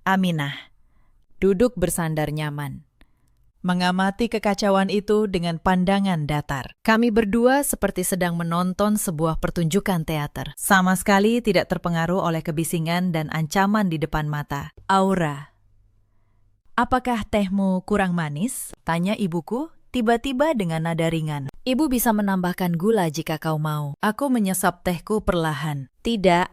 Aminah, duduk bersandar nyaman, mengamati kekacauan itu dengan pandangan datar. Kami berdua seperti sedang menonton sebuah pertunjukan teater. Sama sekali tidak terpengaruh oleh kebisingan dan ancaman di depan mata. Aura, apakah tehmu kurang manis? Tanya ibuku, tiba-tiba dengan nada ringan. Ibu bisa menambahkan gula jika kau mau. Aku menyesap tehku perlahan. Tidak.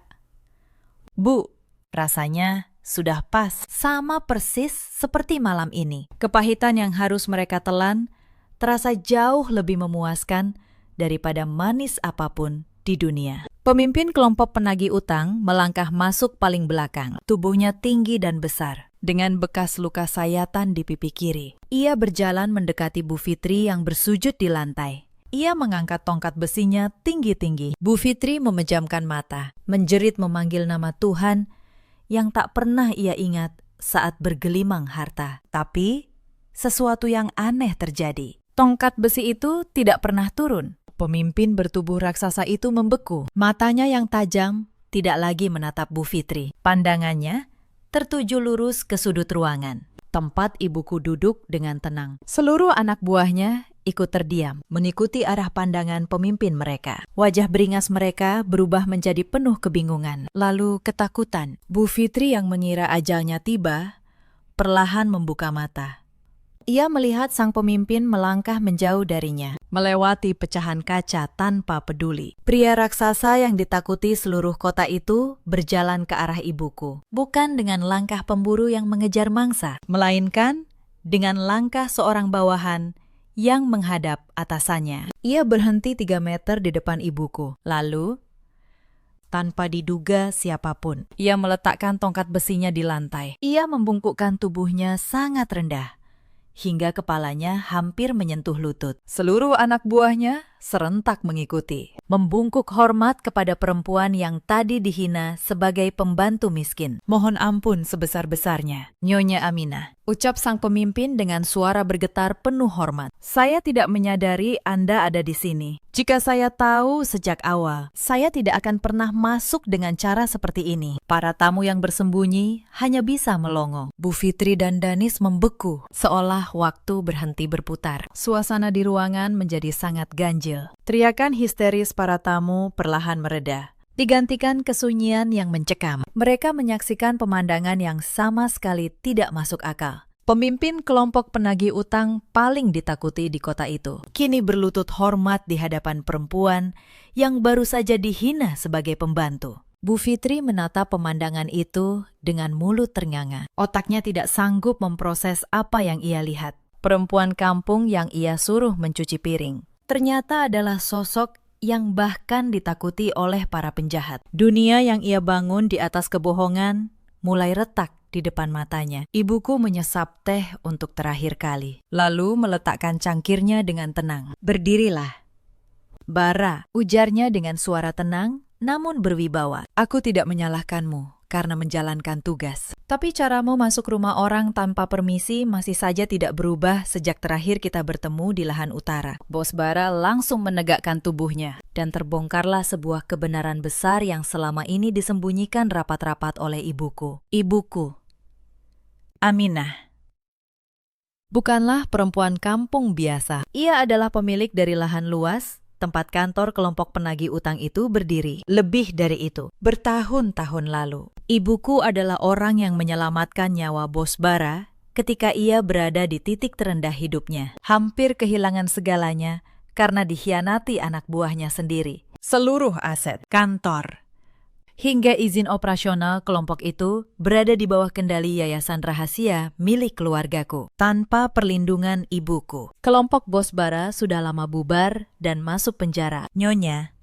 Bu, rasanya sudah pas, sama persis seperti malam ini. Kepahitan yang harus mereka telan terasa jauh lebih memuaskan daripada manis apapun di dunia. Pemimpin kelompok penagih utang melangkah masuk paling belakang. Tubuhnya tinggi dan besar, dengan bekas luka sayatan di pipi kiri. Ia berjalan mendekati Bu Fitri yang bersujud di lantai. Ia mengangkat tongkat besinya tinggi-tinggi. Bu Fitri memejamkan mata, menjerit memanggil nama Tuhan yang tak pernah ia ingat saat bergelimang harta. Tapi, sesuatu yang aneh terjadi. Tongkat besi itu tidak pernah turun. Pemimpin bertubuh raksasa itu membeku. Matanya yang tajam tidak lagi menatap Bu Fitri. Pandangannya tertuju lurus ke sudut ruangan, tempat ibuku duduk dengan tenang. Seluruh anak buahnya ikut terdiam, mengikuti arah pandangan pemimpin mereka. Wajah beringas mereka berubah menjadi penuh kebingungan, lalu ketakutan. Bu Fitri yang mengira ajalnya tiba, perlahan membuka mata. Ia melihat sang pemimpin melangkah menjauh darinya, melewati pecahan kaca tanpa peduli. Pria raksasa yang ditakuti seluruh kota itu berjalan ke arah ibuku, bukan dengan langkah pemburu yang mengejar mangsa, melainkan dengan langkah seorang bawahan yang menghadap atasannya. Ia berhenti 3 meter di depan ibuku. Lalu, tanpa diduga siapapun, ia meletakkan tongkat besinya di lantai. Ia membungkukkan tubuhnya sangat rendah, hingga kepalanya hampir menyentuh lutut. Seluruh anak buahnya serentak mengikuti, membungkuk hormat kepada perempuan yang tadi dihina sebagai pembantu miskin. Mohon ampun sebesar-besarnya, Nyonya Aminah, ucap sang pemimpin dengan suara bergetar penuh hormat. Saya tidak menyadari Anda ada di sini. Jika saya tahu sejak awal, saya tidak akan pernah masuk dengan cara seperti ini. Para tamu yang bersembunyi hanya bisa melongo. Bu Fitri dan Danis membeku, seolah waktu berhenti berputar. Suasana di ruangan menjadi sangat ganjil. Teriakan histeris para tamu perlahan mereda, digantikan kesunyian yang mencekam. Mereka menyaksikan pemandangan yang sama sekali tidak masuk akal. Pemimpin kelompok penagih utang paling ditakuti di kota itu kini berlutut hormat di hadapan perempuan yang baru saja dihina sebagai pembantu. Bu Fitri menatap pemandangan itu dengan mulut ternganga. Otaknya tidak sanggup memproses apa yang ia lihat. Perempuan kampung yang ia suruh mencuci piring ternyata adalah sosok yang bahkan ditakuti oleh para penjahat. Dunia yang ia bangun di atas kebohongan mulai retak di depan matanya. Ibuku menyesap teh untuk terakhir kali, lalu meletakkan cangkirnya dengan tenang. Berdirilah, Bara, ujarnya dengan suara tenang namun berwibawa. Aku tidak menyalahkanmu karena menjalankan tugas. Tapi caramu masuk rumah orang tanpa permisi masih saja tidak berubah sejak terakhir kita bertemu di lahan utara. Bos Bara langsung menegakkan tubuhnya, dan terbongkarlah sebuah kebenaran besar yang selama ini disembunyikan rapat-rapat oleh ibuku. Ibuku, Aminah, bukanlah perempuan kampung biasa. Ia adalah pemilik dari lahan luas, tempat kantor kelompok penagih utang itu berdiri. Lebih dari itu, bertahun-tahun lalu, ibuku adalah orang yang menyelamatkan nyawa Bos Bara ketika ia berada di titik terendah hidupnya. Hampir kehilangan segalanya karena dikhianati anak buahnya sendiri. Seluruh aset, kantor, hingga izin operasional kelompok itu berada di bawah kendali yayasan rahasia milik keluargaku, tanpa perlindungan ibuku. Kelompok Bos Bara sudah lama bubar dan masuk penjara. Nyonya,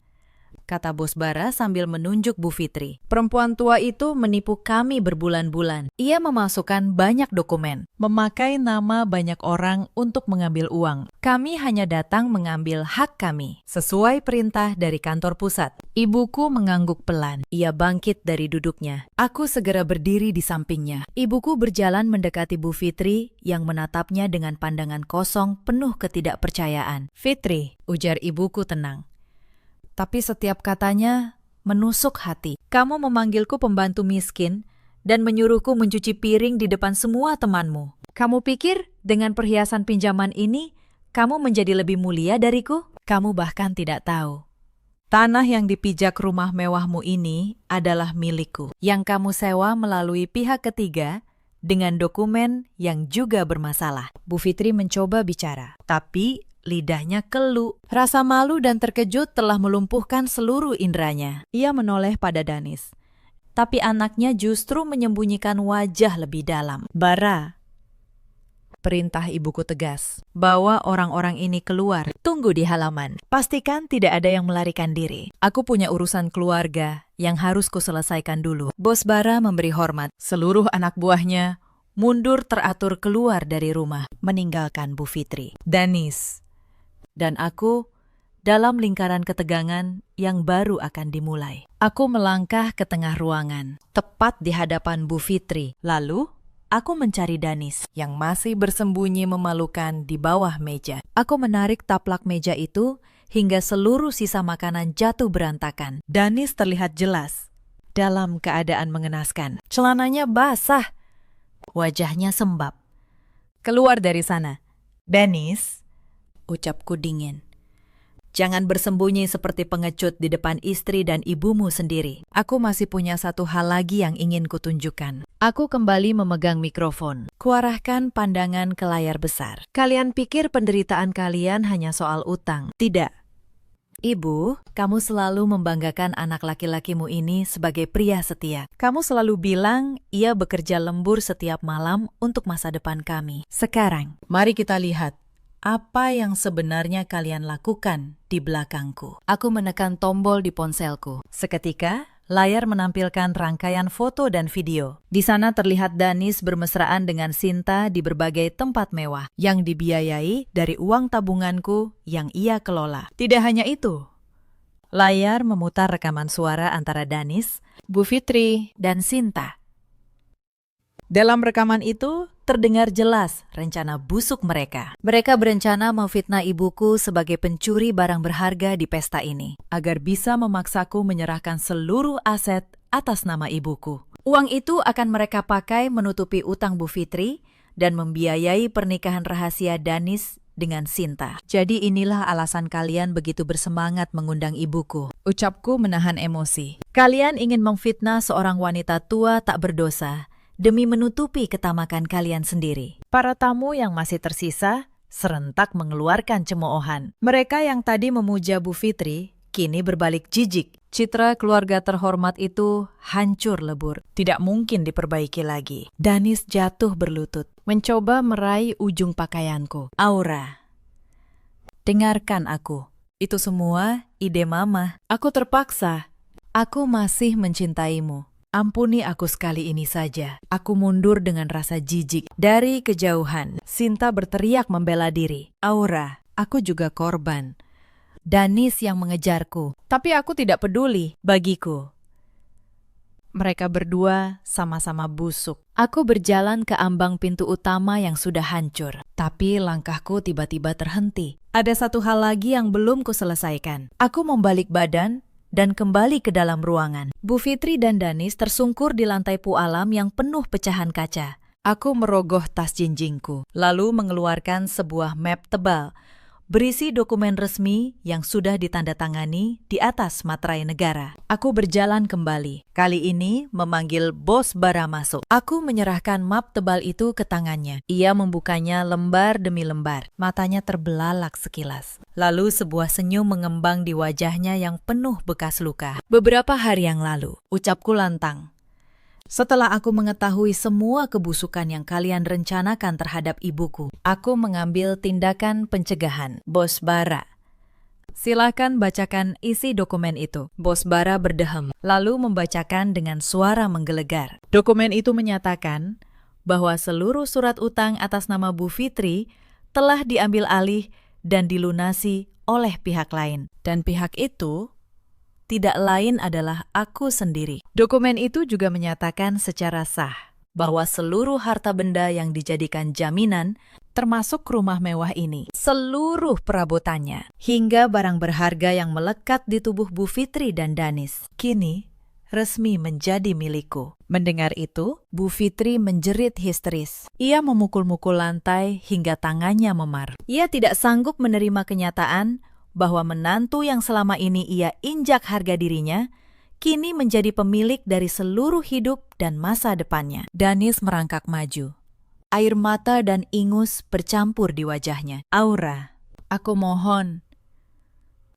kata Bos Bara sambil menunjuk Bu Fitri. Perempuan tua itu menipu kami berbulan-bulan. Ia memasukkan banyak dokumen, memakai nama banyak orang untuk mengambil uang. Kami hanya datang mengambil hak kami, sesuai perintah dari kantor pusat. Ibuku mengangguk pelan. Ia bangkit dari duduknya. Aku segera berdiri di sampingnya. Ibuku berjalan mendekati Bu Fitri yang menatapnya dengan pandangan kosong penuh ketidakpercayaan. Fitri, ujar ibuku tenang. Tapi setiap katanya menusuk hati. Kamu memanggilku pembantu miskin dan menyuruhku mencuci piring di depan semua temanmu. Kamu pikir dengan perhiasan pinjaman ini, kamu menjadi lebih mulia dariku? Kamu bahkan tidak tahu. Tanah yang dipijak rumah mewahmu ini adalah milikku, yang kamu sewa melalui pihak ketiga dengan dokumen yang juga bermasalah. Bu Fitri mencoba bicara, tapi lidahnya kelu. Rasa malu dan terkejut telah melumpuhkan seluruh inderanya. Ia menoleh pada Danis. Tapi anaknya justru menyembunyikan wajah lebih dalam. Bara, perintah ibuku tegas. Bawa orang-orang ini keluar. Tunggu di halaman. Pastikan tidak ada yang melarikan diri. Aku punya urusan keluarga yang harus kuselesaikan dulu. Bos Bara memberi hormat. Seluruh anak buahnya mundur teratur keluar dari rumah, meninggalkan Bu Fitri, Danis, dan aku dalam lingkaran ketegangan yang baru akan dimulai. Aku melangkah ke tengah ruangan, tepat di hadapan Bu Fitri. Lalu, aku mencari Danis yang masih bersembunyi memalukan di bawah meja. Aku menarik taplak meja itu hingga seluruh sisa makanan jatuh berantakan. Danis terlihat jelas dalam keadaan mengenaskan. Celananya basah, wajahnya sembab. Keluar dari sana, Danis, ucapku dingin. Jangan bersembunyi seperti pengecut di depan istri dan ibumu sendiri. Aku masih punya satu hal lagi yang ingin kutunjukkan. Aku kembali memegang mikrofon. Kuarahkan pandangan ke layar besar. Kalian pikir penderitaan kalian hanya soal utang? Tidak. Ibu, kamu selalu membanggakan anak laki-lakimu ini sebagai pria setia. Kamu selalu bilang ia bekerja lembur setiap malam untuk masa depan kami. Sekarang, mari kita lihat apa yang sebenarnya kalian lakukan di belakangku. Aku menekan tombol di ponselku. Seketika, layar menampilkan rangkaian foto dan video. Di sana terlihat Danis bermesraan dengan Sinta di berbagai tempat mewah yang dibiayai dari uang tabunganku yang ia kelola. Tidak hanya itu, layar memutar rekaman suara antara Danis, Bu Fitri, dan Sinta. Dalam rekaman itu, terdengar jelas rencana busuk mereka. Mereka berencana memfitnah ibuku sebagai pencuri barang berharga di pesta ini, agar bisa memaksaku menyerahkan seluruh aset atas nama ibuku. Uang itu akan mereka pakai menutupi utang Bu Fitri dan membiayai pernikahan rahasia Danis dengan Sinta. Jadi inilah alasan kalian begitu bersemangat mengundang ibuku, ucapku menahan emosi. Kalian ingin memfitnah seorang wanita tua tak berdosa demi menutupi ketamakan kalian sendiri. Para tamu yang masih tersisa serentak mengeluarkan cemoohan. Mereka yang tadi memuja Bu Fitri kini berbalik jijik. Citra keluarga terhormat itu hancur lebur. Tidak mungkin diperbaiki lagi. Danis jatuh berlutut, mencoba meraih ujung pakaianku. Aura, dengarkan aku. Itu semua ide Mama. Aku terpaksa. Aku masih mencintaimu. Ampuni aku sekali ini saja. Aku mundur dengan rasa jijik. Dari kejauhan, Sinta berteriak membela diri. Aura, aku juga korban. Danis yang mengejarku. Tapi aku tidak peduli bagiku. Mereka berdua sama-sama busuk. Aku berjalan ke ambang pintu utama yang sudah hancur. Tapi langkahku tiba-tiba terhenti. Ada satu hal lagi yang belum kuselesaikan. Aku membalik badan dan kembali ke dalam ruangan. Bu Fitri dan Danis tersungkur di lantai pualam yang penuh pecahan kaca. Aku merogoh tas jinjingku, lalu mengeluarkan sebuah map tebal berisi dokumen resmi yang sudah ditandatangani di atas materai negara. Aku berjalan kembali, kali ini memanggil Bos Bara masuk. Aku menyerahkan map tebal itu ke tangannya. Ia membukanya lembar demi lembar, matanya terbelalak sekilas. Lalu sebuah senyum mengembang di wajahnya yang penuh bekas luka. Beberapa hari yang lalu, ucapku lantang. Setelah aku mengetahui semua kebusukan yang kalian rencanakan terhadap ibuku, aku mengambil tindakan pencegahan. Bos Bara, silakan bacakan isi dokumen itu. Bos Bara berdehem, lalu membacakan dengan suara menggelegar. Dokumen itu menyatakan bahwa seluruh surat utang atas nama Bu Fitri telah diambil alih dan dilunasi oleh pihak lain. Dan pihak itu tidak lain adalah aku sendiri. Dokumen itu juga menyatakan secara sah bahwa seluruh harta benda yang dijadikan jaminan, termasuk rumah mewah ini, seluruh perabotannya, hingga barang berharga yang melekat di tubuh Bu Fitri dan Danis, kini resmi menjadi milikku. Mendengar itu, Bu Fitri menjerit histeris. Ia memukul-mukul lantai hingga tangannya memar. Ia tidak sanggup menerima kenyataan bahwa menantu yang selama ini ia injak harga dirinya, kini menjadi pemilik dari seluruh hidup dan masa depannya. Danis merangkak maju. Air mata dan ingus bercampur di wajahnya. Aura, aku mohon,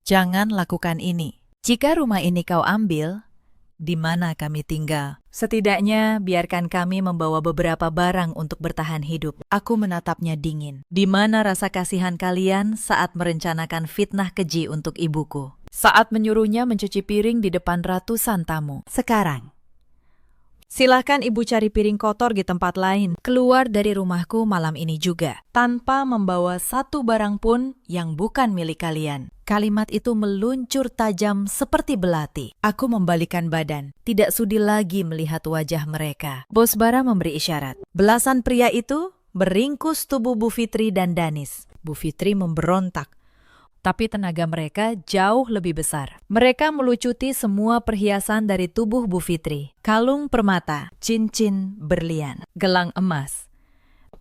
jangan lakukan ini. Jika rumah ini kau ambil, di mana kami tinggal? Setidaknya biarkan kami membawa beberapa barang untuk bertahan hidup. Aku menatapnya dingin. Di mana rasa kasihan kalian saat merencanakan fitnah keji untuk ibuku? Saat menyuruhnya mencuci piring di depan ratusan tamu. Sekarang, silakan ibu cari piring kotor di tempat lain. Keluar dari rumahku malam ini juga, tanpa membawa satu barang pun yang bukan milik kalian. Kalimat itu meluncur tajam seperti belati. Aku membalikkan badan, tidak sudi lagi melihat wajah mereka. Bos Bara memberi isyarat. Belasan pria itu beringkus tubuh Bu Fitri dan Danis. Bu Fitri memberontak, tapi tenaga mereka jauh lebih besar. Mereka melucuti semua perhiasan dari tubuh Bu Fitri. Kalung permata, cincin berlian, gelang emas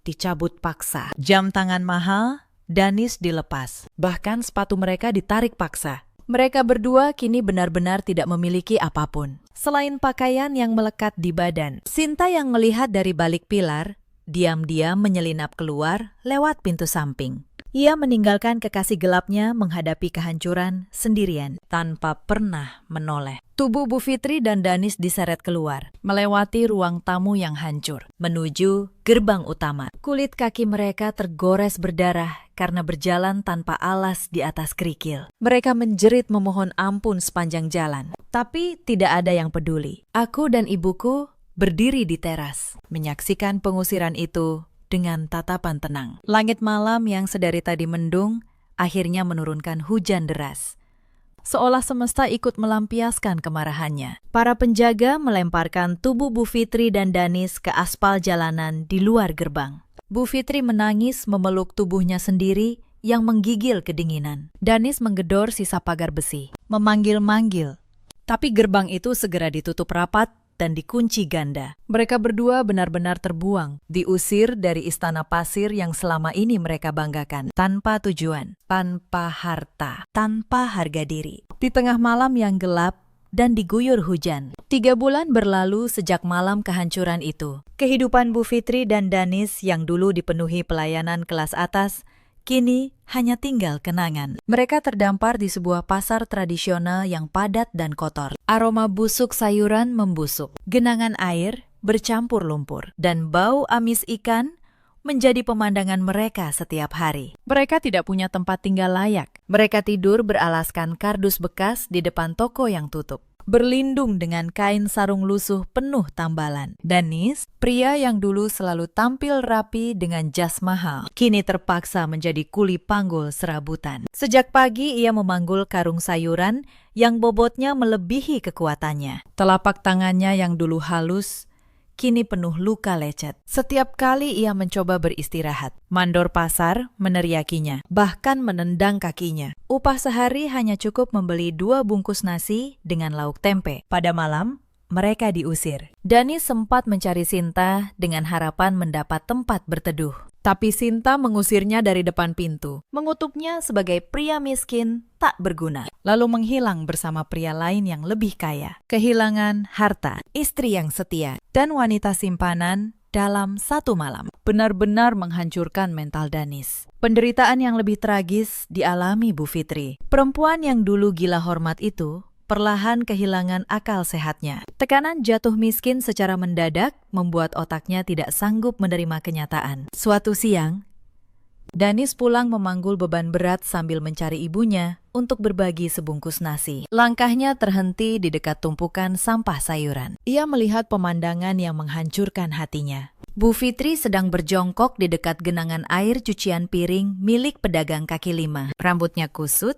dicabut paksa. Jam tangan mahal Danis dilepas, bahkan sepatu mereka ditarik paksa. Mereka berdua kini benar-benar tidak memiliki apapun selain pakaian yang melekat di badan. Sinta yang melihat dari balik pilar, diam-diam menyelinap keluar lewat pintu samping. Ia meninggalkan kekasih gelapnya menghadapi kehancuran sendirian, tanpa pernah menoleh. Tubuh Bu Fitri dan Danis diseret keluar, melewati ruang tamu yang hancur, menuju gerbang utama. Kulit kaki mereka tergores berdarah karena berjalan tanpa alas di atas kerikil. Mereka menjerit memohon ampun sepanjang jalan, tapi tidak ada yang peduli. Aku dan ibuku berdiri di teras, menyaksikan pengusiran itu dengan tatapan tenang. Langit malam yang sedari tadi mendung akhirnya menurunkan hujan deras, seolah semesta ikut melampiaskan kemarahannya. Para penjaga melemparkan tubuh Bu Fitri dan Danis ke aspal jalanan di luar gerbang. Bu Fitri menangis memeluk tubuhnya sendiri yang menggigil kedinginan. Danis menggedor sisa pagar besi, memanggil-manggil, tapi gerbang itu segera ditutup rapat dan dikunci ganda. Mereka berdua benar-benar terbuang, diusir dari istana pasir yang selama ini mereka banggakan, tanpa tujuan, tanpa harta, tanpa harga diri. Di tengah malam yang gelap dan diguyur hujan, 3 bulan berlalu sejak malam kehancuran itu. Kehidupan Bu Fitri dan Danis yang dulu dipenuhi pelayanan kelas atas, kini hanya tinggal kenangan. Mereka terdampar di sebuah pasar tradisional yang padat dan kotor. Aroma busuk sayuran membusuk, genangan air bercampur lumpur, dan bau amis ikan menjadi pemandangan mereka setiap hari. Mereka tidak punya tempat tinggal layak. Mereka tidur beralaskan kardus bekas di depan toko yang tutup, berlindung dengan kain sarung lusuh penuh tambalan. Danis, pria yang dulu selalu tampil rapi dengan jas mahal, kini terpaksa menjadi kuli panggul serabutan. Sejak pagi ia memanggul karung sayuran yang bobotnya melebihi kekuatannya. Telapak tangannya yang dulu halus, kini penuh luka lecet. Setiap kali ia mencoba beristirahat, mandor pasar meneriakinya, bahkan menendang kakinya. Upah sehari hanya cukup membeli 2 bungkus nasi dengan lauk tempe. Pada malam, mereka diusir. Danis sempat mencari Sinta dengan harapan mendapat tempat berteduh. Tapi Sinta mengusirnya dari depan pintu, mengutuknya sebagai pria miskin tak berguna, lalu menghilang bersama pria lain yang lebih kaya. Kehilangan harta, istri yang setia, dan wanita simpanan dalam satu malam benar-benar menghancurkan mental Danis. Penderitaan yang lebih tragis dialami Bu Fitri. Perempuan yang dulu gila hormat itu perlahan kehilangan akal sehatnya. Tekanan jatuh miskin secara mendadak membuat otaknya tidak sanggup menerima kenyataan. Suatu siang, Danis pulang memanggul beban berat sambil mencari ibunya untuk berbagi sebungkus nasi. Langkahnya terhenti di dekat tumpukan sampah sayuran. Ia melihat pemandangan yang menghancurkan hatinya. Bu Fitri sedang berjongkok di dekat genangan air cucian piring milik pedagang kaki lima. Rambutnya kusut,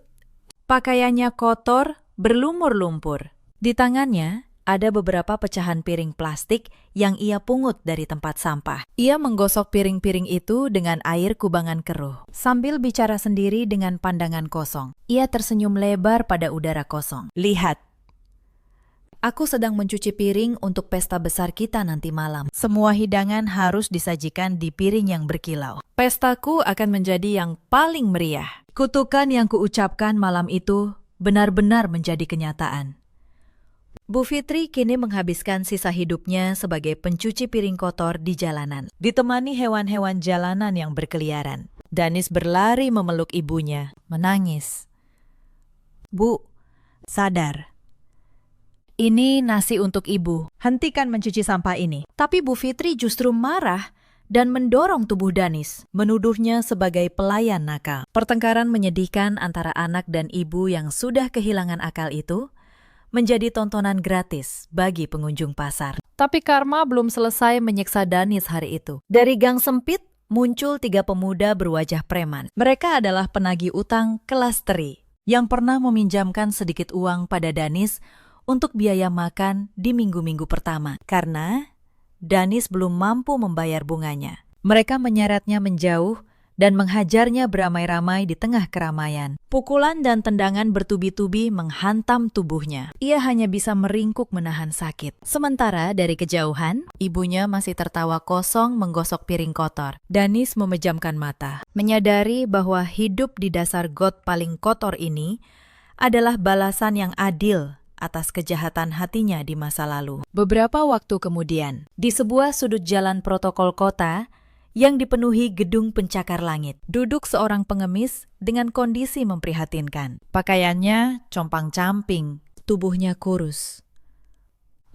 pakaiannya kotor, berlumur lumpur. Di tangannya ada beberapa pecahan piring plastik yang ia pungut dari tempat sampah. Ia menggosok piring-piring itu dengan air kubangan keruh. Sambil bicara sendiri dengan pandangan kosong, ia tersenyum lebar pada udara kosong. Lihat, aku sedang mencuci piring untuk pesta besar kita nanti malam. Semua hidangan harus disajikan di piring yang berkilau. Pestaku akan menjadi yang paling meriah. Kutukan yang kuucapkan malam itu benar-benar menjadi kenyataan. Bu Fitri kini menghabiskan sisa hidupnya sebagai pencuci piring kotor di jalanan, ditemani hewan-hewan jalanan yang berkeliaran. Danis berlari memeluk ibunya, menangis. Bu, sadar. Ini nasi untuk ibu. Hentikan mencuci sampah ini. Tapi Bu Fitri justru marah dan mendorong tubuh Danis, menuduhnya sebagai pelayan nakal. Pertengkaran menyedihkan antara anak dan ibu yang sudah kehilangan akal itu menjadi tontonan gratis bagi pengunjung pasar. Tapi karma belum selesai menyiksa Danis hari itu. Dari gang sempit muncul 3 pemuda berwajah preman. Mereka adalah penagih utang kelas teri yang pernah meminjamkan sedikit uang pada Danis untuk biaya makan di minggu-minggu pertama. Karena Danis belum mampu membayar bunganya. Mereka menyeretnya menjauh dan menghajarnya beramai-ramai di tengah keramaian. Pukulan dan tendangan bertubi-tubi menghantam tubuhnya. Ia hanya bisa meringkuk menahan sakit. Sementara dari kejauhan, ibunya masih tertawa kosong menggosok piring kotor. Danis memejamkan mata, menyadari bahwa hidup di dasar got paling kotor ini adalah balasan yang adil atas kejahatan hatinya di masa lalu. Beberapa waktu kemudian, di sebuah sudut jalan protokol kota yang dipenuhi gedung pencakar langit, duduk seorang pengemis dengan kondisi memprihatinkan. Pakaiannya compang-camping, tubuhnya kurus.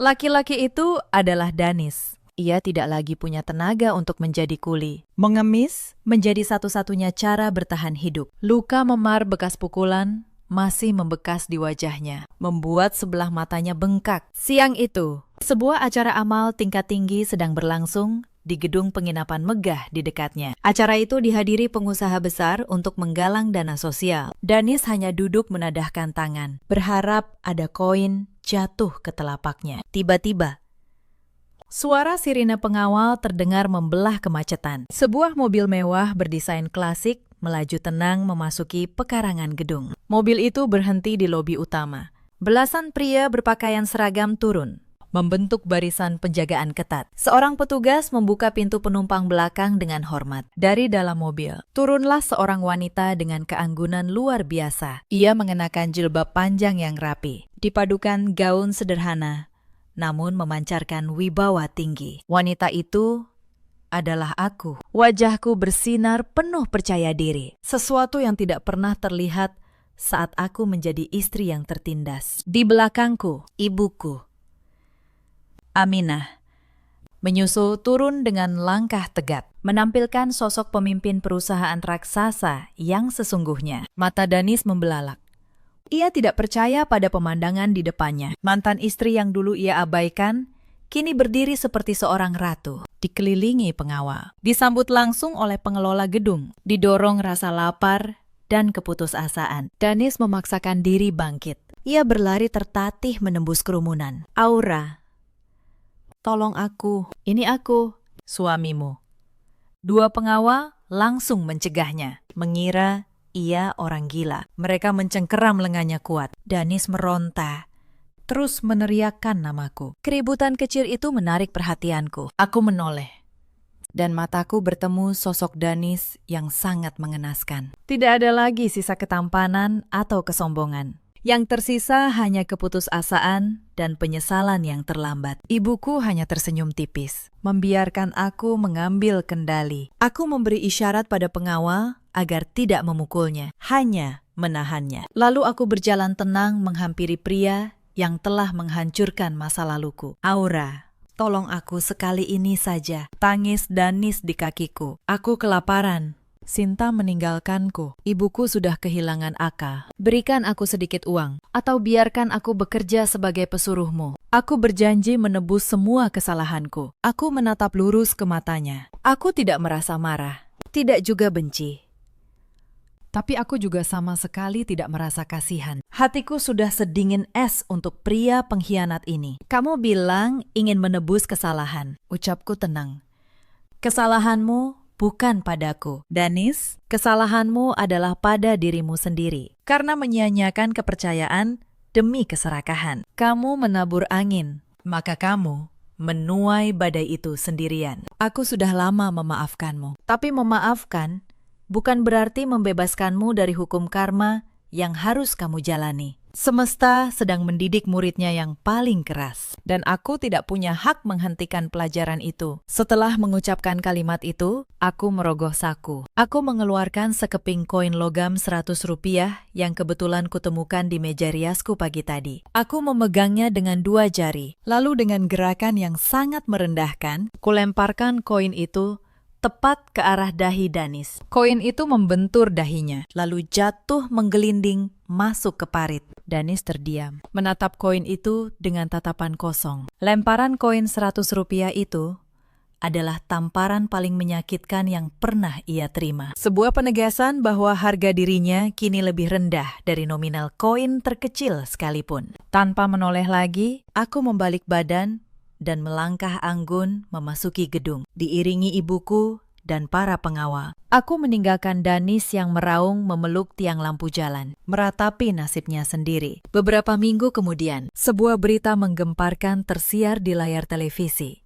Laki-laki itu adalah Danis. Ia tidak lagi punya tenaga untuk menjadi kuli. Mengemis menjadi satu-satunya cara bertahan hidup. Luka memar bekas pukulan masih membekas di wajahnya, membuat sebelah matanya bengkak. Siang itu, sebuah acara amal tingkat tinggi sedang berlangsung di gedung penginapan megah di dekatnya. Acara itu dihadiri pengusaha besar untuk menggalang dana sosial. Danis hanya duduk menadahkan tangan, berharap ada koin jatuh ke telapaknya. Tiba-tiba, suara sirine pengawal terdengar membelah kemacetan. Sebuah mobil mewah berdesain klasik melaju tenang memasuki pekarangan gedung. Mobil itu berhenti di lobi utama. Belasan pria berpakaian seragam turun, membentuk barisan penjagaan ketat. Seorang petugas membuka pintu penumpang belakang dengan hormat. Dari dalam mobil, turunlah seorang wanita dengan keanggunan luar biasa. Ia mengenakan jilbab panjang yang rapi, dipadukan gaun sederhana, namun memancarkan wibawa tinggi. Wanita itu adalah aku. Wajahku bersinar penuh percaya diri. Sesuatu yang tidak pernah terlihat saat aku menjadi istri yang tertindas. Di belakangku, ibuku, Aminah, menyusul turun dengan langkah tegap, menampilkan sosok pemimpin perusahaan raksasa yang sesungguhnya. Mata Danis membelalak. Ia tidak percaya pada pemandangan di depannya. Mantan istri yang dulu ia abaikan kini berdiri seperti seorang ratu, dikelilingi pengawal. Disambut langsung oleh pengelola gedung, didorong rasa lapar dan keputusasaan. Danis memaksakan diri bangkit. Ia berlari tertatih menembus kerumunan. Aura, tolong aku, ini aku, suamimu. Dua pengawal langsung mencegahnya, mengira ia orang gila. Mereka mencengkeram lengannya kuat. Danis meronta, terus meneriakkan namaku. Keributan kecil itu menarik perhatianku. Aku menoleh, dan mataku bertemu sosok Danis yang sangat mengenaskan. Tidak ada lagi sisa ketampanan atau kesombongan. Yang tersisa hanya keputusasaan dan penyesalan yang terlambat. Ibuku hanya tersenyum tipis, membiarkan aku mengambil kendali. Aku memberi isyarat pada pengawal agar tidak memukulnya, hanya menahannya. Lalu aku berjalan tenang menghampiri pria yang telah menghancurkan masa laluku. Aura, tolong aku sekali ini saja. Tangis Danis di kakiku. Aku kelaparan. Sinta meninggalkanku. Ibuku sudah kehilangan akal. Berikan aku sedikit uang, atau biarkan aku bekerja sebagai pesuruhmu. Aku berjanji menebus semua kesalahanku. Aku menatap lurus ke matanya. Aku tidak merasa marah, tidak juga benci. Tapi aku juga sama sekali tidak merasa kasihan. Hatiku sudah sedingin es untuk pria pengkhianat ini. Kamu bilang ingin menebus kesalahan. Ucapku tenang. Kesalahanmu bukan padaku. Danis, kesalahanmu adalah pada dirimu sendiri. Karena menyia-nyiakan kepercayaan demi keserakahan. Kamu menabur angin, maka kamu menuai badai itu sendirian. Aku sudah lama memaafkanmu. Tapi memaafkan bukan berarti membebaskanmu dari hukum karma yang harus kamu jalani. Semesta sedang mendidik muridnya yang paling keras, dan aku tidak punya hak menghentikan pelajaran itu. Setelah mengucapkan kalimat itu, aku merogoh saku. Aku mengeluarkan sekeping koin logam 100 rupiah yang kebetulan kutemukan di meja riasku pagi tadi. Aku memegangnya dengan 2 jari, lalu dengan gerakan yang sangat merendahkan, kulemparkan koin itu tepat ke arah dahi Danis. Koin itu membentur dahinya, lalu jatuh menggelinding masuk ke parit. Danis terdiam, menatap koin itu dengan tatapan kosong. Lemparan koin 100 rupiah itu adalah tamparan paling menyakitkan yang pernah ia terima. Sebuah penegasan bahwa harga dirinya kini lebih rendah dari nominal koin terkecil sekalipun. Tanpa menoleh lagi, aku membalik badan dan melangkah anggun memasuki gedung, diiringi ibuku dan para pengawal. Aku meninggalkan Danis yang meraung memeluk tiang lampu jalan, meratapi nasibnya sendiri. Beberapa minggu kemudian, sebuah berita menggemparkan tersiar di layar televisi.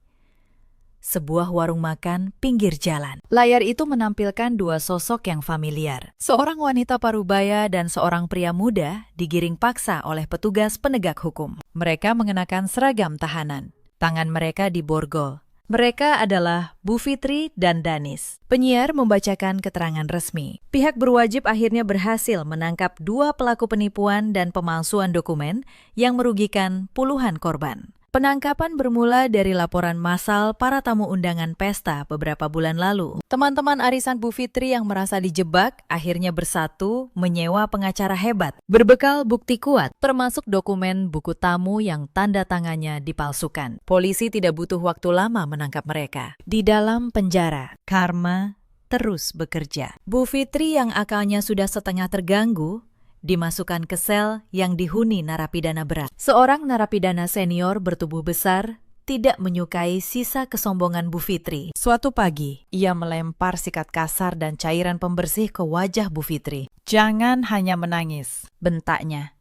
Sebuah warung makan pinggir jalan. Layar itu menampilkan 2 sosok yang familiar. Seorang wanita parubaya dan seorang pria muda digiring paksa oleh petugas penegak hukum. Mereka mengenakan seragam tahanan. Tangan mereka diborgol. Mereka adalah Bu Fitri dan Danis. Penyiar membacakan keterangan resmi. Pihak berwajib akhirnya berhasil menangkap 2 pelaku penipuan dan pemalsuan dokumen yang merugikan puluhan korban. Penangkapan bermula dari laporan massal para tamu undangan pesta beberapa bulan lalu. Teman-teman arisan Bu Fitri yang merasa dijebak akhirnya bersatu menyewa pengacara hebat. Berbekal bukti kuat, termasuk dokumen buku tamu yang tanda tangannya dipalsukan. Polisi tidak butuh waktu lama menangkap mereka. Di dalam penjara, karma terus bekerja. Bu Fitri yang akalnya sudah setengah terganggu, dimasukkan ke sel yang dihuni narapidana berat. Seorang narapidana senior bertubuh besar tidak menyukai sisa kesombongan Bu Fitri. Suatu pagi, ia melempar sikat kasar dan cairan pembersih ke wajah Bu Fitri. "Jangan hanya menangis," bentaknya.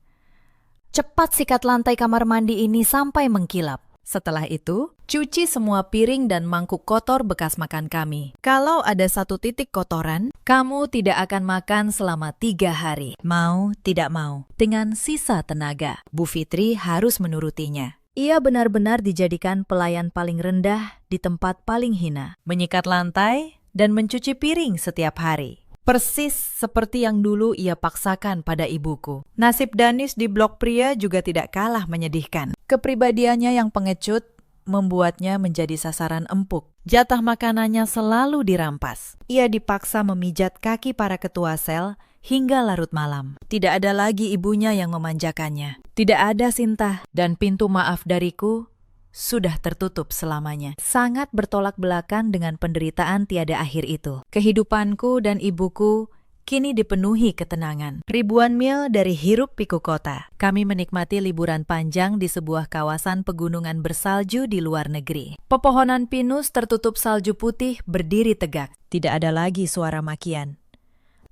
"Cepat sikat lantai kamar mandi ini sampai mengkilap. Setelah itu, cuci semua piring dan mangkuk kotor bekas makan kami. Kalau ada 1 titik kotoran, kamu tidak akan makan selama 3 hari. Mau tidak mau." Dengan sisa tenaga, Bu Fitri harus menurutinya. Ia benar-benar dijadikan pelayan paling rendah di tempat paling hina. Menyikat lantai dan mencuci piring setiap hari. Persis seperti yang dulu ia paksakan pada ibuku. Nasib Danis di blok pria juga tidak kalah menyedihkan. Kepribadiannya yang pengecut membuatnya menjadi sasaran empuk. Jatah makanannya selalu dirampas. Ia dipaksa memijat kaki para ketua sel hingga larut malam. Tidak ada lagi ibunya yang memanjakannya. Tidak ada Sinta, dan pintu maaf dariku sudah tertutup selamanya. Sangat bertolak belakang dengan penderitaan tiada akhir itu. Kehidupanku dan ibuku kini dipenuhi ketenangan. Ribuan mil dari hiruk-pikuk kota, kami menikmati liburan panjang di sebuah kawasan pegunungan bersalju di luar negeri. Pepohonan pinus tertutup salju putih berdiri tegak. Tidak ada lagi suara makian,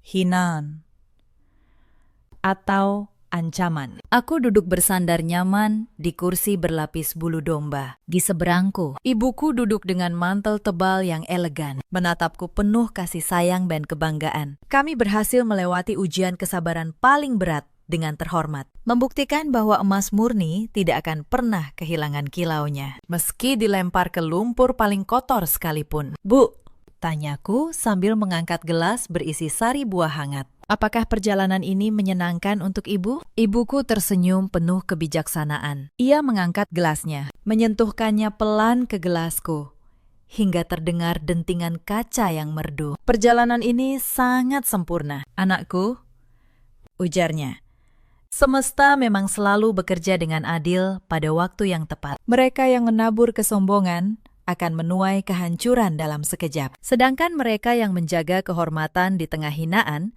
hinaan, atau ancaman. Aku duduk bersandar nyaman di kursi berlapis bulu domba. Di seberangku, ibuku duduk dengan mantel tebal yang elegan, menatapku penuh kasih sayang dan kebanggaan. Kami berhasil melewati ujian kesabaran paling berat dengan terhormat, membuktikan bahwa emas murni tidak akan pernah kehilangan kilaunya, meski dilempar ke lumpur paling kotor sekalipun. Bu, tanyaku sambil mengangkat gelas berisi sari buah hangat. Apakah perjalanan ini menyenangkan untuk ibu? Ibuku tersenyum penuh kebijaksanaan. Ia mengangkat gelasnya, menyentuhkannya pelan ke gelasku, hingga terdengar dentingan kaca yang merdu. Perjalanan ini sangat sempurna, anakku, ujarnya. Semesta memang selalu bekerja dengan adil pada waktu yang tepat. Mereka yang menabur kesombongan akan menuai kehancuran dalam sekejap. Sedangkan mereka yang menjaga kehormatan di tengah hinaan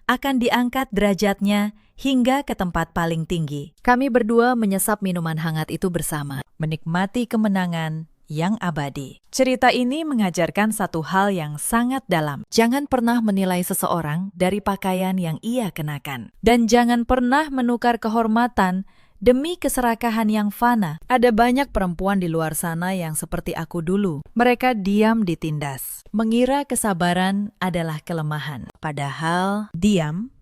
akan diangkat derajatnya hingga ke tempat paling tinggi. Kami berdua menyesap minuman hangat itu bersama, menikmati kemenangan yang abadi. Cerita ini mengajarkan satu hal yang sangat dalam. Jangan pernah menilai seseorang dari pakaian yang ia kenakan. Dan jangan pernah menukar kehormatan demi keserakahan yang fana. Ada banyak perempuan di luar sana yang seperti aku dulu. Mereka diam ditindas, mengira kesabaran adalah kelemahan. Padahal diam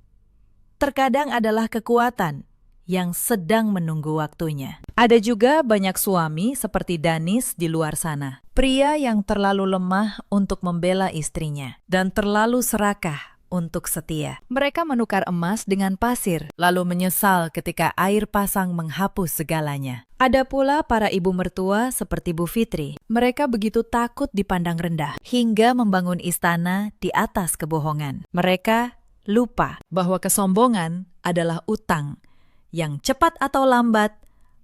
terkadang adalah kekuatan yang sedang menunggu waktunya. Ada juga banyak suami seperti Danis di luar sana. Pria yang terlalu lemah untuk membela istrinya dan terlalu serakah untuk setia. Mereka menukar emas dengan pasir, lalu menyesal ketika air pasang menghapus segalanya. Ada pula para ibu mertua seperti Bu Fitri. Mereka begitu takut dipandang rendah, hingga membangun istana di atas kebohongan. Mereka lupa bahwa kesombongan adalah utang yang cepat atau lambat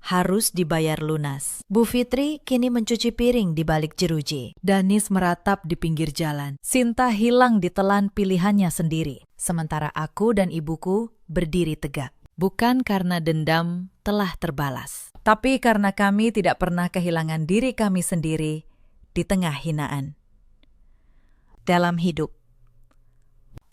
harus dibayar lunas. Bu Fitri kini mencuci piring di balik jeruji. Danis meratap di pinggir jalan. Sinta hilang ditelan pilihannya sendiri. Sementara aku dan ibuku berdiri tegak. Bukan karena dendam telah terbalas, tapi karena kami tidak pernah kehilangan diri kami sendiri di tengah hinaan. Dalam hidup,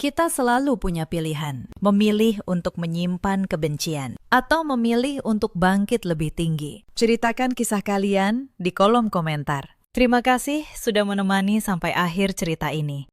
kita selalu punya pilihan, memilih untuk menyimpan kebencian atau memilih untuk bangkit lebih tinggi. Ceritakan kisah kalian di kolom komentar. Terima kasih sudah menemani sampai akhir cerita ini.